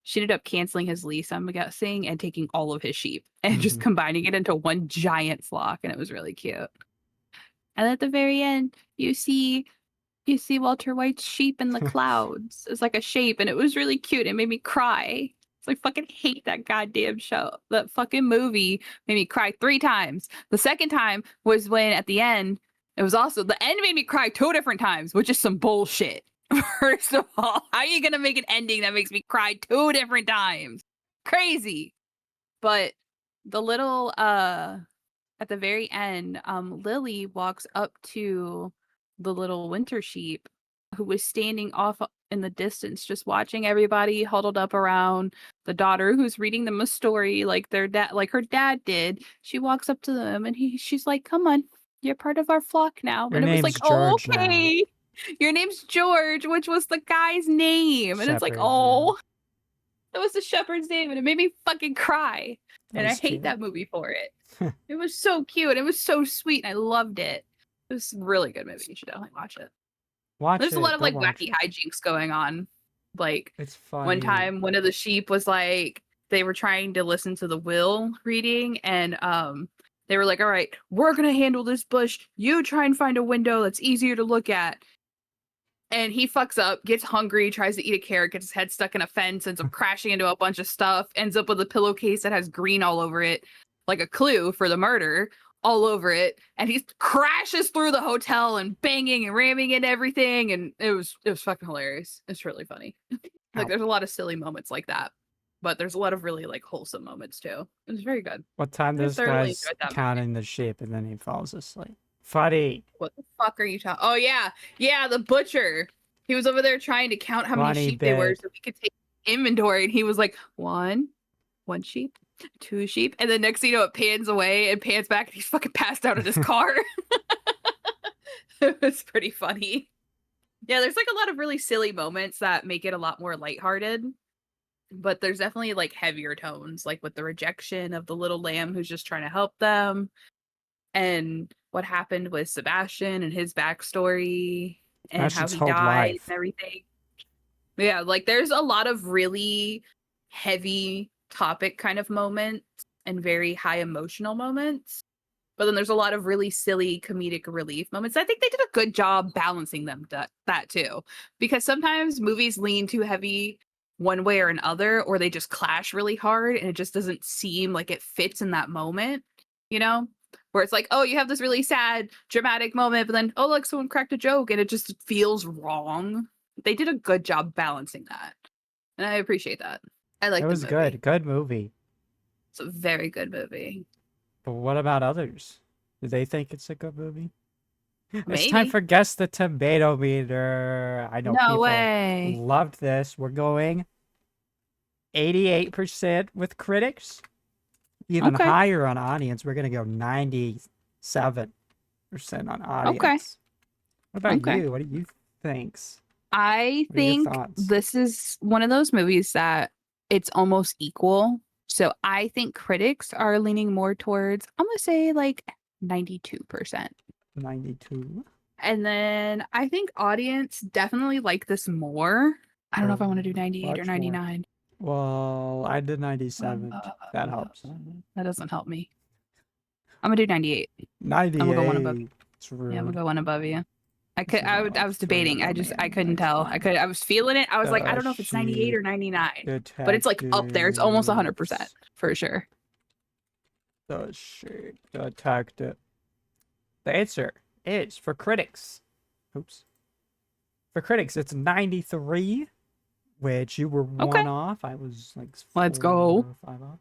She ended up canceling his lease, I'm guessing, and taking all of his sheep and just combining it into one giant flock, and it was really cute. And at the very end, you see Walter White's sheep in the clouds. It's like a shape, and it was really cute. It made me cry. I fucking hate that goddamn show. That fucking movie made me cry 3 times. The second time was when at the end, the end made me cry 2 different times, which is some bullshit. First of all, how are you gonna make an ending that makes me cry 2 different times? Crazy. But the little at the very end, Lily walks up to the little winter sheep who was standing off in the distance, just watching everybody huddled up around the daughter who's reading them a story like their dad, like her dad did. She walks up to them and she's like, "Come on, you're part of our flock now." Your And it was like, name's "Oh, George now. okay. Your name's George," which was the guy's name. And it's like, Shepherd, oh, that was the shepherd's name, and it made me fucking cry. That And I was hate cute. that movie for it. It was so cute. It was so sweet, and I loved it. It was a really good movie. You should definitely watch it. Watch There's it. a lot of Go like watch wacky it. hijinks going on. Like It's funny. one time, one of the sheep was like, they were trying to listen to the will reading, and they were like, "All right, we're gonna handle this bush. You try and find a window that's easier to look at." And he fucks up, gets hungry, tries to eat a carrot, gets his head stuck in a fence, ends up crashing into a bunch of stuff, ends up with a pillowcase that has green all over it, like a clue for the murder, all over it. And he crashes through the hotel and banging and ramming into everything. And it was fucking hilarious. It's really funny. Like Ow. there's a lot of silly moments like that, but there's a lot of really like wholesome moments too. It was very good. What time I this thoroughly guy's enjoyed that movie. counting the sheep and then he falls asleep. Funny. What the fuck are you talking? Oh yeah, the butcher. He was over there trying to count how many Funny sheep they were bit. so he could take inventory, and he was like, one sheep, 2 sheep, and then next thing you know, it pans away and pans back, and he's fucking passed out in his car. It was pretty funny. Yeah, there's like a lot of really silly moments that make it a lot more lighthearted. But there's definitely like heavier tones, like with the rejection of the little lamb who's just trying to help them, and what happened with Sebastian and his backstory and how Sebastian's he whole died life. and everything. Yeah, like there's a lot of really heavy topic kind of moments and very high emotional moments. But then there's a lot of really silly comedic relief moments. I think they did a good job balancing them that too. Because sometimes movies lean too heavy one way or another, or they just clash really hard and it just doesn't seem like it fits in that moment, you know? Where it's like, oh, you have this really sad, dramatic moment, but then, oh, look, someone cracked a joke and it just feels wrong. They did a good job balancing that. And I appreciate that. I like It the was movie. good. Good movie. It's a very good movie. But what about others? Do they think it's a good movie? It's time Maybe. for Guess the Tomato Meter. I know No people way. loved this. We're going 88% with critics. Even Okay. higher on audience. We're going to go 97% on audience. What about Okay. you? What do you think? I What are your think thoughts? this is one of those movies that it's almost equal. So I think critics are leaning more towards, I'm going to say like 92%. 92. And then I think audience definitely like this more. I don't know if I want to do 98 or Much more. 99. Well, I did 97. That helps. That doesn't help me. I'm going to do 98. 98. I'm going to go one above you. It's rude. Yeah, I'm going to go one above you. This is I was debating. I couldn't tell. Fine. I was feeling it. I was like, I The don't know if it's 98 or 99. Detectives. But it's like up there. It's almost 100% for sure. The Sheep Detective. The answer is for critics. Oops. For critics, it's 93, which you were one off. I was like Let's 4 go. or 5 off.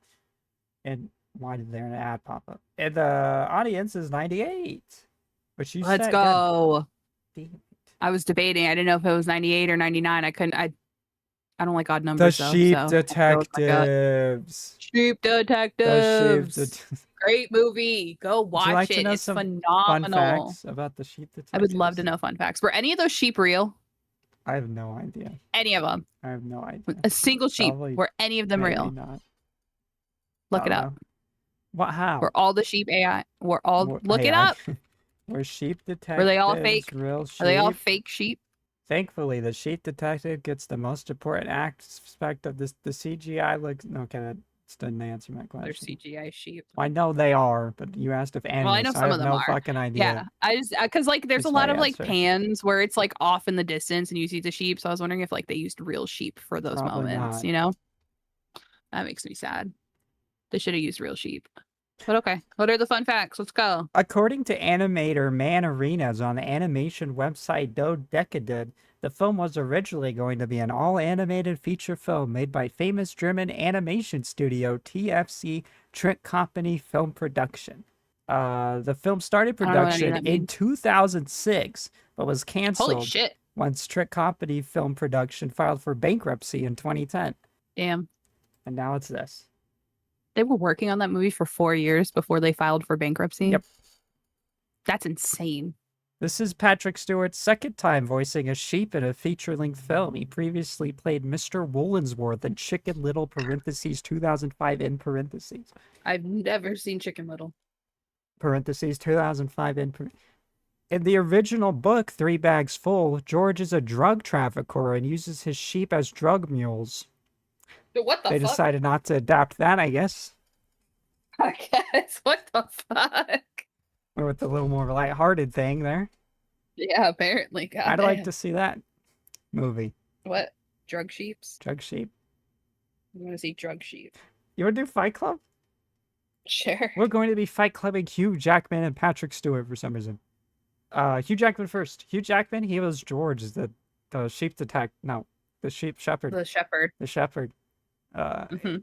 And why did there an ad pop up? And the audience is 98, which you Let's said. go. Damn it. I was debating. I didn't know if it was 98 or 99. I couldn't. I don't like odd numbers. The Sheep Detectives. Sheep The Detectives. Sheep Great movie. Go Would watch you like it. to know It's some phenomenal. fun facts about the Sheep Detectives? I would love to know fun facts. Were any of those sheep real? I have no idea. Any of them? I have no idea. A single sheep. Probably Were any of them Maybe real? not. Look it Don't up. know. What? How? Were all the sheep AI? Were all? Wha- Look it AI. up. Were sheep detectives Were they all fake? real sheep? Are they all fake sheep? Thankfully, the sheep detective gets the most important aspect of this. The CGI looks. Okay, that didn't answer my They're question. CGI sheep. I know they are, but you asked if animals. Well, I know so some I of have them no are. fucking idea. Yeah, I just because like there's That's a lot my of like answer. pans where it's like off in the distance and you see the sheep. So I was wondering if like they used real sheep for those Probably moments. not. You know, that makes me sad. They should have used real sheep. But okay, what are the fun facts? Let's go. According to animator Man Arenas on the animation website Deathstroke, the film was originally going to be an all-animated feature film made by famous German animation studio TFC Trick Company Film Production. The film started I don't know what any of production that in means. 2006, but was Holy canceled shit! once Trick Company Film Production filed for bankruptcy in 2010. Damn, And now it's this. they were working on that movie for 4 years before they filed for bankruptcy. Yep. That's insane. This is Patrick Stewart's second time voicing a sheep in a feature-length film. He previously played Mr. Woolensworth in Chicken Little parentheses 2005 in parentheses. I've never seen Chicken Little. Parentheses 2005 in the original book, Three Bags Full, George is a drug trafficker and uses his sheep as drug mules. What the They fuck? decided not to adapt that, I guess. I guess. What the fuck? Or with a little more lighthearted thing there. Yeah, apparently. God I'd damn. like to see that movie. What? Drug sheeps? Drug sheep. I want to see drug sheep. You want to do Fight Club? Sure. We're going to be Fight Clubbing Hugh Jackman and Patrick Stewart for some reason. Hugh Jackman first. Hugh Jackman, he was George, the sheep the sheep shepherd. The shepherd. The shepherd.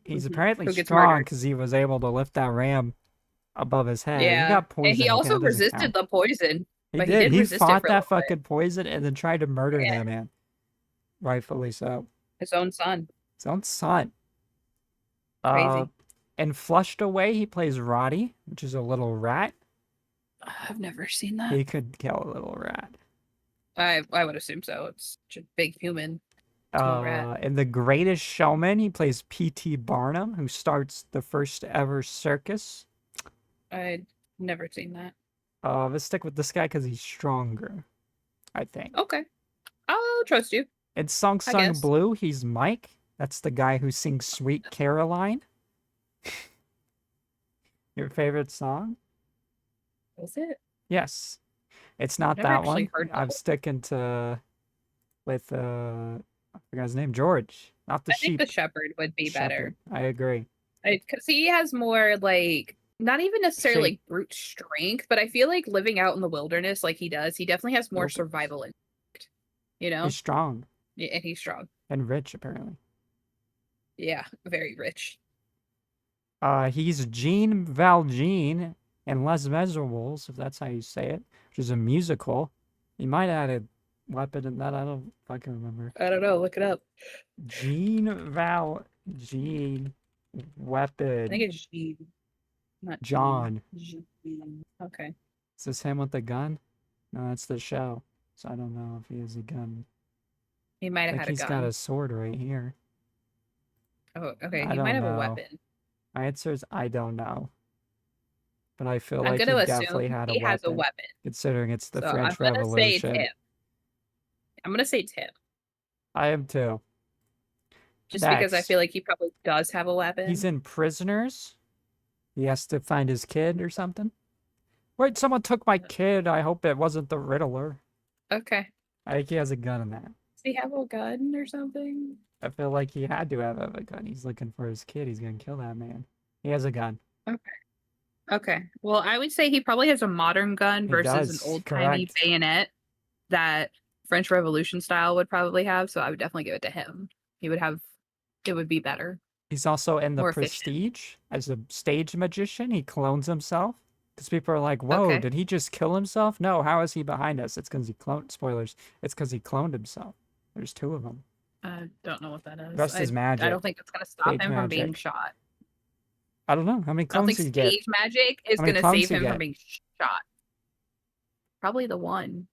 He's mhm. apparently Who gets strong murdered. because he was able to lift that ram above his head. He Yeah. got poisoned. And he okay, also that doesn't resisted count. the poison. He but did. He resist it fought for a that little bit. fucking poison and then tried to murder Yeah. that man. Rightfully so. His own son. His own son. Crazy. And Flushed Away, he plays Roddy, which is a little rat. I've never seen that. He could kill a little rat. I would assume so. It's such a big human. Small rat. In The Greatest Showman, he plays P.T. Barnum, who starts the first ever circus. I'd never seen that. Let's stick with this guy because he's stronger, I think. Okay. I'll trust you. In Song I Sung guess. Blue, he's Mike. That's the guy who sings Sweet Caroline. Your favorite song? Is it? Yes. It's not Never that actually one. heard I'm that. sticking with I forgot his name, George. Not the I sheep. think the shepherd would be better. Shepherd. I agree. Because he has more like not even necessarily Shape. like brute strength, but I feel like living out in the wilderness like he does, he definitely has more Nope. survival instinct. You know? He's strong Yeah, and he's strong. and rich, apparently. Yeah, very rich. He's Gene Valjean in Les Miserables, if that's how you say it, which is a musical. He might add a weapon in that. I don't fucking remember. I don't know. Look it up. Gene Valjean weapon. I think it's Jean. Not John. Jean. Okay. Is this him with the gun? No, that's the show. So I don't know if he has a gun. He might have Like had a he's gun. got a sword right here. Oh, okay. I He don't might have know. a weapon. My answer is I don't know. But I feel I'm like he gonna definitely assume had he a has a weapon, weapon. considering it's the So French I'm gonna say it's Revolution. him. I'm gonna say it's him. I am too. Just because I Next. feel like he probably does have a weapon. He's in Prisoners. He has to find his kid or something. Wait, someone took my kid. I hope it wasn't the Riddler. Okay. I think he has a gun in that. Does he have a gun or something? I feel like he had to have a gun. He's looking for his kid. He's gonna kill that man. He has a gun. Okay. Well, I would say he probably has a modern gun He versus does, an old-timey correct. bayonet that French Revolution style would probably have. So I would definitely give it to him. He would have. It would be better. He's also in The More efficient. Prestige as a stage magician. He clones himself. Because people are like, whoa, Okay. did he just kill himself? No, how is he behind us? It's because he cloned, spoilers, it's because he cloned himself. There's two of them. I don't know what that is. Rest is magic. I don't think it's gonna stop Stage him from being magic. shot. I don't know. How many I don't clones think do you get? stage magic is How many gonna clones save do you him get? from being shot. Probably the one.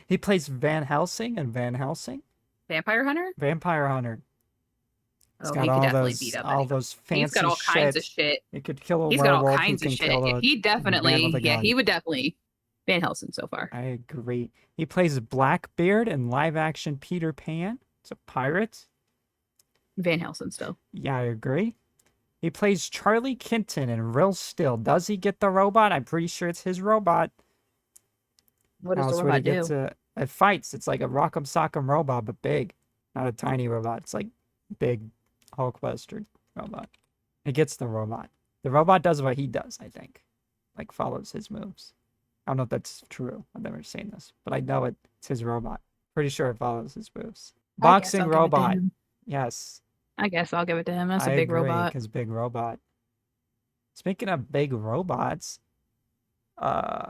He plays Van Helsing and Van Helsing. Vampire Hunter? Vampire Hunter. He's Oh, got he could all definitely those, beat up all anyone. those fancy He's got all kinds of shit. He could kill a He's got all werewolf. kinds he of can shit. kill Yeah, a he man definitely, with a yeah, gun. he would definitely Van Helsing so far. I agree. He plays Blackbeard in live action Peter Pan. It's a pirate. Van Helsing still. Yeah, I agree. He plays Charlie Kenton in Real Still. Does he get the robot? I'm pretty sure it's his robot. What does Else the would he robot get do? to? It fights. It's like a Rock'em Sock'em robot, but big. Not a tiny robot. It's like big Hulkbuster robot. He gets the robot. The robot does what he does, I think. Like, follows his moves. I don't know if that's true. I've never seen this, but I know it's his robot. Pretty sure it follows his moves. I guess Boxing I'll give it to robot. him. Yes, I guess I'll give it to him. That's a I big agree, robot. because big robot. Speaking of big robots,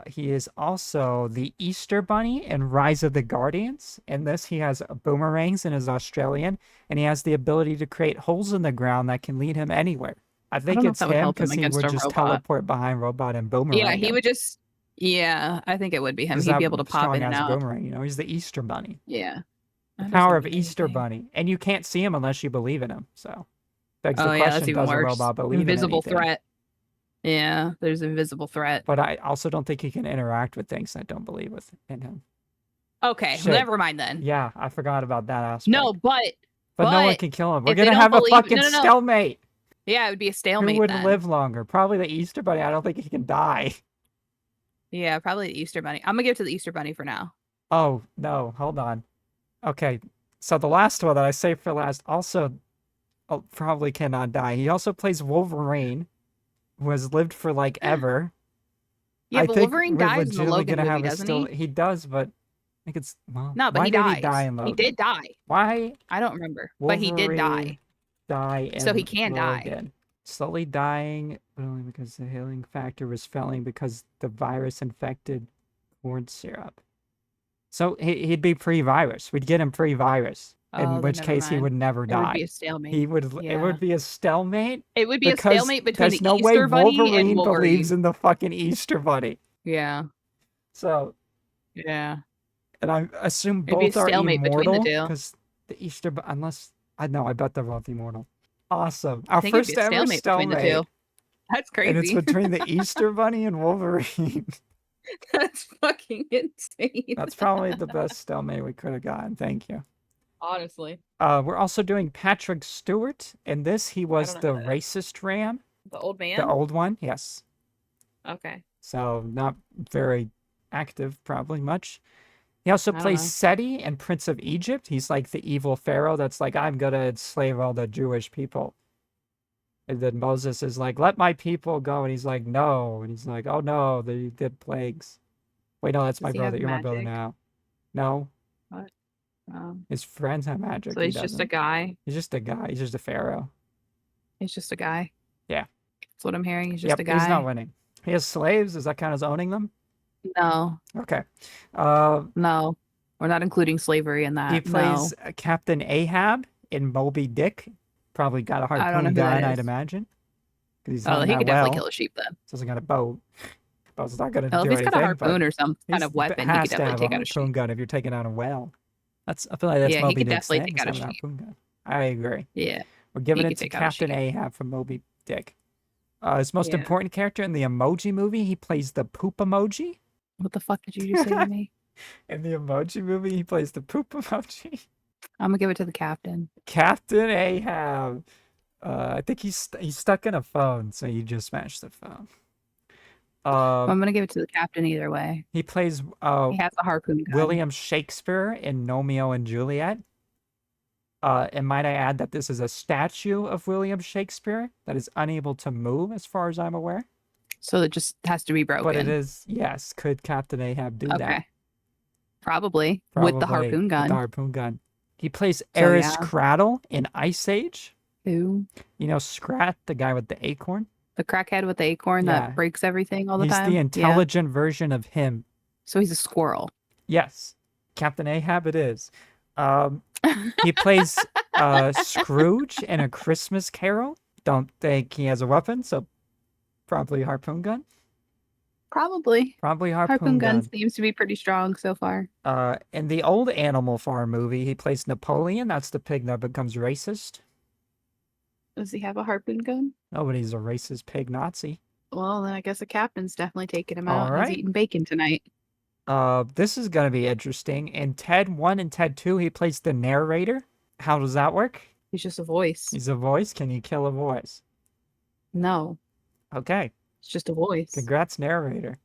he is also the Easter Bunny in Rise of the Guardians. In this, he has boomerangs and is Australian, and he has the ability to create holes in the ground that can lead him anywhere. I think don't know if it's that would him help him because he against would a just robot. teleport behind robot and boomerang. Yeah, he him. would just. Yeah, I think it would be him. He's He'd that be able to pop strong in and as out. boomerang. You know, he's the Easter Bunny. Yeah. The That power doesn't of mean Easter anything. Bunny, and you can't see him unless you believe in him. So, begs the Oh yeah, that's question: even does a worse. robot believe Invisible in anything? threat. Yeah, there's invisible threat. But I also don't think he can interact with things that don't believe in him. Okay, Shit. never mind then. Yeah, I forgot about that aspect. No, but no one can kill him. We're if they gonna don't have a believe- fucking no. stalemate. Yeah, it would be a Who stalemate would then. live longer? Probably the Easter Bunny. I don't think he can die. Yeah, probably the Easter Bunny. I'm gonna give it to the Easter Bunny for now. Oh no, hold on. Okay, so the last one that I saved for last also probably cannot die. He also plays Wolverine, who has lived for like ever. Yeah, I but think Wolverine we're dies in the legitimately Logan gonna movie, have doesn't he? He does, but I think it's well. No, but why he did dies. he die in Logan? He did die. Why? I don't remember, Wolverine but he did die. Die in So he can die. Logan. Slowly dying, but only because the healing factor was failing because the virus infected corn syrup. So he'd be pre-virus. We'd get him pre-virus. Oh, In then which never case he mind. would never It die. would be a stalemate. He would. It Yeah. would be a stalemate. It would be a because stalemate between there's the no Easter way Bunny Wolverine and Wolverine. believes in the fucking Easter Bunny. Yeah. So, Yeah. and I assume It'd be a both are stalemate between the immortal two. because the Easter, unless I know, I bet they're both immortal. Awesome. Our I think it'd first be a ever stalemate between the two. stalemate, That's and it's crazy. between the Easter Bunny and Wolverine. That's fucking insane. That's probably the best stalemate we could have gotten. Thank you. Honestly. We're also doing Patrick Stewart. In this, he was don't the know that. racist ram, The old man? the old one. Yes. Okay. So not very active, probably much. He also I don't plays know. Seti in Prince of Egypt. He's like the evil pharaoh that's like, I'm gonna enslave all the Jewish people. And then Moses is like, let my people go. And he's like, no. And he's like, oh no, they did plagues. Wait, no, that's Does my he have brother. You're my brother magic? now. No, his friends have magic. So he he's just a doesn't. guy. He's just a guy. He's just a pharaoh. He's just a guy. Yeah. That's what I'm hearing. He's just a guy. He's not winning. He has slaves. Does that count as owning them? No. Okay. No. We're not including slavery in that. He plays Captain Ahab in Moby Dick. Probably got a I don't know harpoon who that gun, I'd is. imagine. 'Cause he's Oh, not he that could well. definitely kill a sheep then. Doesn't got a boat. Boat's not gonna Well, do if he's anything. got a harpoon but or some kind of weapon, he has could to definitely have take a out a harpoon sheep. gun if you're taking out a whale. I feel like that's Yeah, he Moby could Dick's definitely thing. take out is a having sheep. harpoon gun. I agree. Yeah. We're giving He it could to take out a Captain sheep. Ahab from Moby Dick. His most Yeah. important character in the Emoji Movie, he plays the poop emoji. What the fuck did you just say to me? In the Emoji Movie, he plays the poop emoji. I'm gonna give it to the captain. Captain Ahab. I think he's stuck in a phone, so you just smashed the phone. I'm gonna give it to the captain either way. He plays He has a harpoon gun. William Shakespeare in Romeo and Juliet. And might I add that this is a statue of William Shakespeare that is unable to move, as far as I'm aware. So it just has to be broken. But it is, yes. Could Captain Ahab do that? Okay. Probably. With the harpoon With gun. the harpoon gun. He plays So, Eris yeah. Cradle in Ice Age. Who? You know Scrat, the guy with the acorn? The crackhead with the acorn Yeah. that breaks everything all the He's time? the Yeah. intelligent version of him. So he's a squirrel. Yes. Captain Ahab it is. He plays Scrooge in A Christmas Carol. Don't think he has a weapon, so probably harpoon gun. Probably. Probably Harpoon gun gun. seems to be pretty strong so far. In the old Animal Farm movie, he plays Napoleon. That's the pig that becomes racist. Does he have a harpoon gun? Nobody's a racist pig Nazi. Well, then I guess the captain's definitely taking him All out. right. He's eating bacon tonight. This is gonna be interesting. In Ted 1 and Ted 2, he plays the narrator. How does that work? He's just a voice. He's a voice. Can you kill a voice? No, Okay. it's just a voice. Congrats, narrator.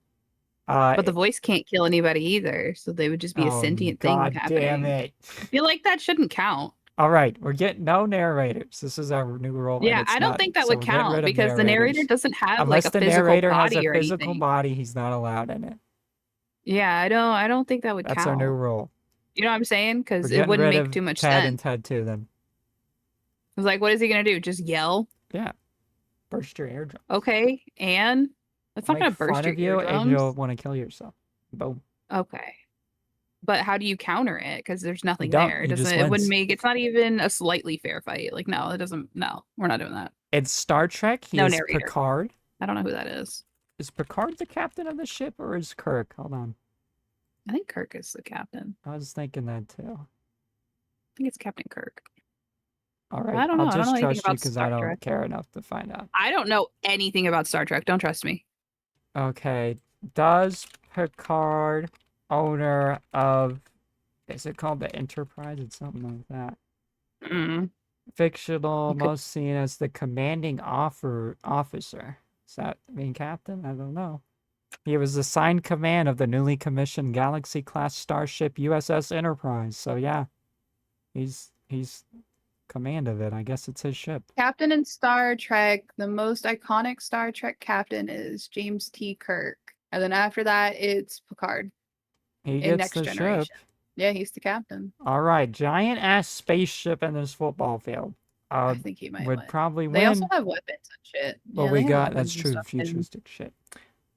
But the voice can't kill anybody either, so they would just be a oh, sentient thing God happening. damn it. I feel like that shouldn't count. All right, we're getting no narrators. This is our new rule, and Yeah, it's I don't not. think that So would we're getting count rid of because the narrator narrators. doesn't have like Unless a the physical narrator has a body or physical anything. body, he's not allowed in it. Yeah, I don't think that would That's our new count. rule. You know what I'm saying? We're Because it getting wouldn't rid make of too much Ted sense. and Ted too. Then, It's like, what is he gonna do? Just yell? yeah, burst your eardrum. Okay, and that's I'll not make gonna burst fun your of you, and you'll eardrums. want to kill yourself. Boom. Okay. But how do you counter it? Because there's You nothing don't. there. It He doesn't. just It wouldn't wins. make. It's not even a slightly fair fight. Like, no, it doesn't. No, we're not doing that. In Star Trek, he No is narrator. Picard. I don't know who that is. Is Picard the captain of the ship, or is Kirk? Hold on. I think Kirk is the captain. I was thinking that too. I think it's Captain Kirk. All right, I don't I'll know. I don't just know anything trust you about because I Star don't Trek. care enough to find out. I don't know anything about Star Trek. Don't trust me. Okay, does Picard, owner of, is it called the Enterprise? It's something like that. Mm. Fictional, You could. most seen as the commanding officer. Does that mean captain? I don't know. He was assigned command of the newly commissioned Galaxy-class starship USS Enterprise. So yeah, he's command of it. I guess it's his ship. Captain in Star Trek, the most iconic Star Trek captain is James T. Kirk. And then after that, it's Picard He in gets Next the ship. Generation. Yeah, he's the captain. All right, giant ass spaceship in this football field. I think he might Would win. probably They also win. have weapons and shit. Well, Yeah, we they have got that's weapons and true, stuff. futuristic shit.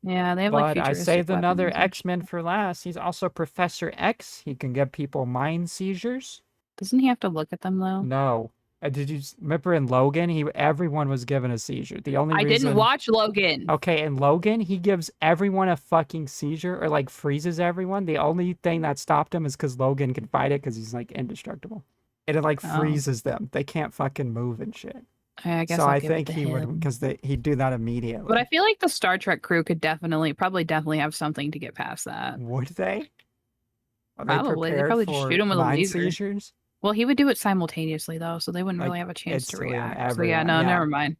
Yeah, they have like But I futuristic saved another weapons and X-Men for last. He's also Professor X. He can give people mind seizures. Doesn't he have to look at them though? No. Did you remember in Logan? Everyone was given a seizure. The only I reason. didn't watch Logan. Okay, in Logan, he gives everyone a fucking seizure or like freezes everyone. The only thing that stopped him is because Logan can fight it because he's like indestructible. And it like Oh, freezes them. They can't fucking move and shit. I guess So I'll I give it think to he would him. because he'd do that But I immediately. feel like the Star Trek crew could definitely have something to get past that. Would they? Are they Probably. They prepared probably just for shoot him with a mind laser. seizures? Well, he would do it simultaneously though, so they wouldn't Like really have a chance to instantly on react. So yeah, everyone. no, Yeah. never mind.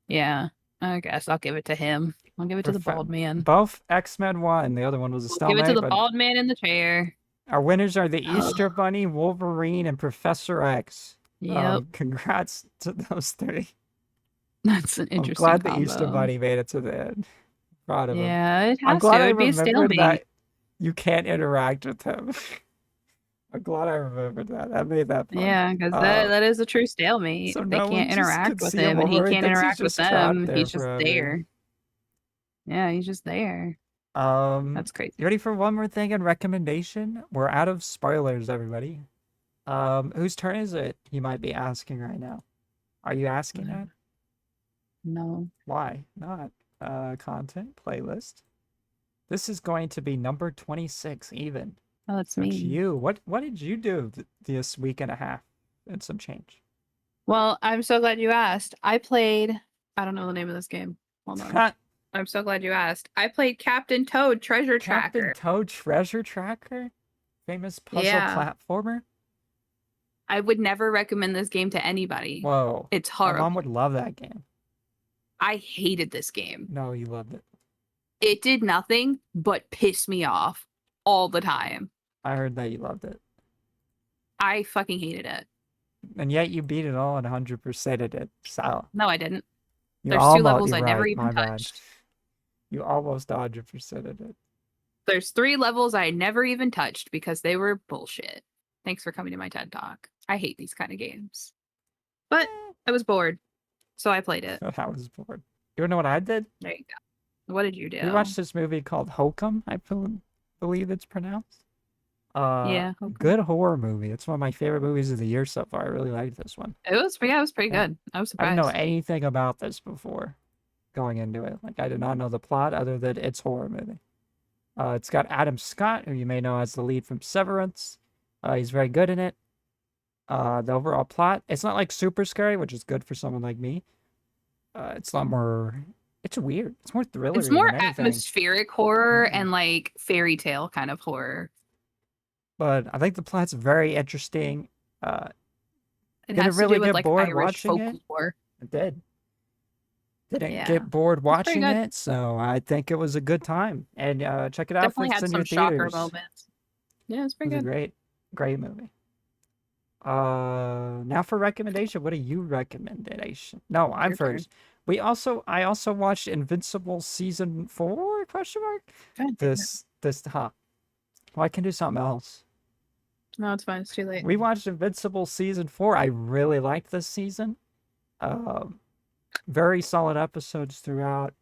Yeah, I guess I'll give it to him. I'll give it to the bald man. Both X-Men won. The other one was a We'll give it to stalemate, the but bald man in the chair. our winners are the Oh, Easter Bunny, Wolverine, and Professor X. yep, Congrats to those three. that's an I'm interesting glad the Easter combo. Bunny made it to the end. Proud of him. Yeah, it I'm has glad to. I It'd be a remembered stalemate. that you can't interact with him. I'm glad I remembered that. That made that fun. Yeah, because that is a true stalemate. So They no one can't just could interact with see him him, and he over. He can't thinks he's interact with just trapped them. there He's just forever. there. Yeah, he's just there. That's crazy. You ready for one more thing and recommendation? We're out of spoilers, everybody. Whose turn is it? You might be asking right now. Are you asking that? No. Why not? Content playlist. This is going to be number 26 even. Oh, that's So it's me. you. What did you do this week and a half and some change? Well, I'm so glad you asked. I don't know the name of this game. Hold on. I'm so glad you asked. I played Captain Toad Treasure Captain Tracker. Toad Treasure Tracker? Famous puzzle Yeah. platformer? I would never recommend this game to anybody. Whoa. It's My horrible. mom would love that game. I hated this game. No, you loved it. It did nothing but piss me off all the time. I heard that you loved it. I fucking hated it. And yet you beat it all and 100%ed it. So No, I didn't. you There's almost, 2 levels you're I right, never even my bad. touched. You almost 100%ed it. There's 3 levels I never even touched because they were bullshit. Thanks for coming to my TED Talk. I hate these kind of games. But I was bored, so I played it. I was bored. You know what I did? There you go. What did you do? We watched this movie called Hokum, I believe it's pronounced. Yeah. Okay. Good horror movie. It's one of my favorite movies of the year so far. I really liked this one. It was pretty Yeah. good. I was I surprised. didn't know anything about this before going into it. Like I did not know the plot other than it's a horror movie. It's got Adam Scott, who you may know as the lead from Severance. He's very good in it. The overall plot, it's not like super scary, which is good for someone like me. It's a lot more. It's weird. It's more thriller. It's more than anything. atmospheric horror Mhm. and like fairy tale kind of horror. But I think the plot's very interesting. It Did it has really to do with get like bored Irish watching it? folklore. It did. Didn't Yeah. get bored pretty watching good. it, so I think it was a good time. And check it out Definitely if it's had in some your shocker theaters. moments. Yeah, it's It pretty was a good. great movie. Now for recommendation. What are you recommendation? No, I'm Your turn. first. I also watched Invincible season 4? Question mark. God damn it. Well, I can do something else. No, it's fine. It's too late. We watched Invincible season 4. I really liked this season. Very solid episodes throughout.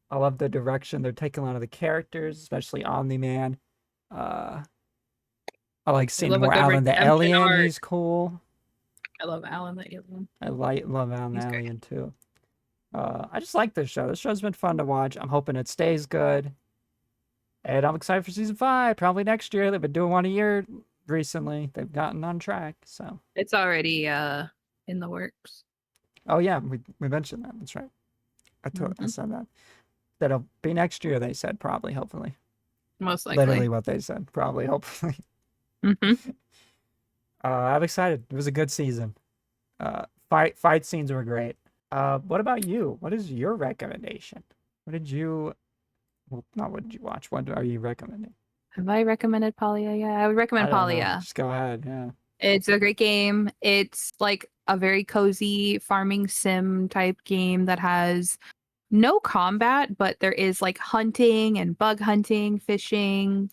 I love the direction they're taking a lot of the characters, especially Omni-Man. I like seeing love a more good Alan the redemption Alien. arc. He's cool. I love Alan the Alien. Love Alan the He's great. Alien too. I just like this show. This show's been fun to watch. I'm hoping it stays good. And I'm excited for season 5, probably next year. They've been doing one a year recently. They've gotten on track. So It's already in the works. oh yeah, we mentioned that. That's right. I said that. That'll be next year, they said, probably, hopefully. Most likely. Literally what they said. Probably, hopefully. Mm-hmm. I'm excited. It was a good season. Fight scenes were great. What about you? What is your recommendation? What did you not what did you watch? What are you recommending? Have I recommended Polya? Yeah, I would recommend I don't know. Polya. Just go ahead, yeah. It's a great game. It's like a very cozy farming sim type game that has no combat, but there is like hunting and bug hunting, fishing.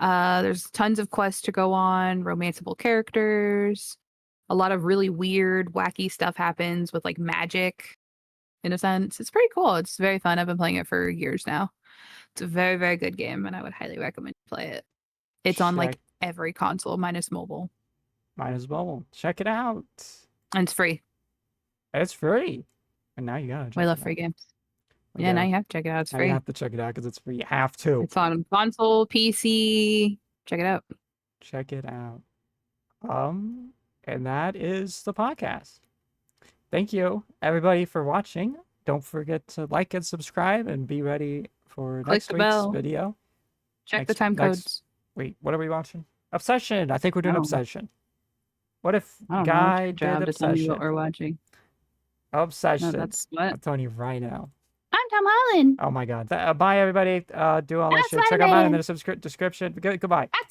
There's tons of quests to go on, romanceable characters. A lot of really weird, wacky stuff happens with like magic in a sense. It's pretty cool. It's very fun. I've been playing it for years now. It's a very, very good game, and I would highly recommend you play it. It's on like every console minus mobile. Minus mobile. Check it out. And it's free. It's free. And now you gotta check We love it free out. games. Yeah, now you have to check it out. It's Now free. you have to check it out because it's free. You have to. It's on console, PC. Check it out. Check it out. And that is the podcast. Thank you, everybody, for watching. Don't forget to like and subscribe and be ready for Click next the week's bell. video. Check the time codes. Wait, what are we watching? Obsession. I think we're doing Oh. Obsession. What if I don't Guy know. It's your did job to tell me Obsession? what we're watching. Obsession. No, that's what. I'm telling you right now. I'm Tom Holland. Oh my God. Bye, everybody. Do all that That's shit. my Check out mine in name. the description. Goodbye. That's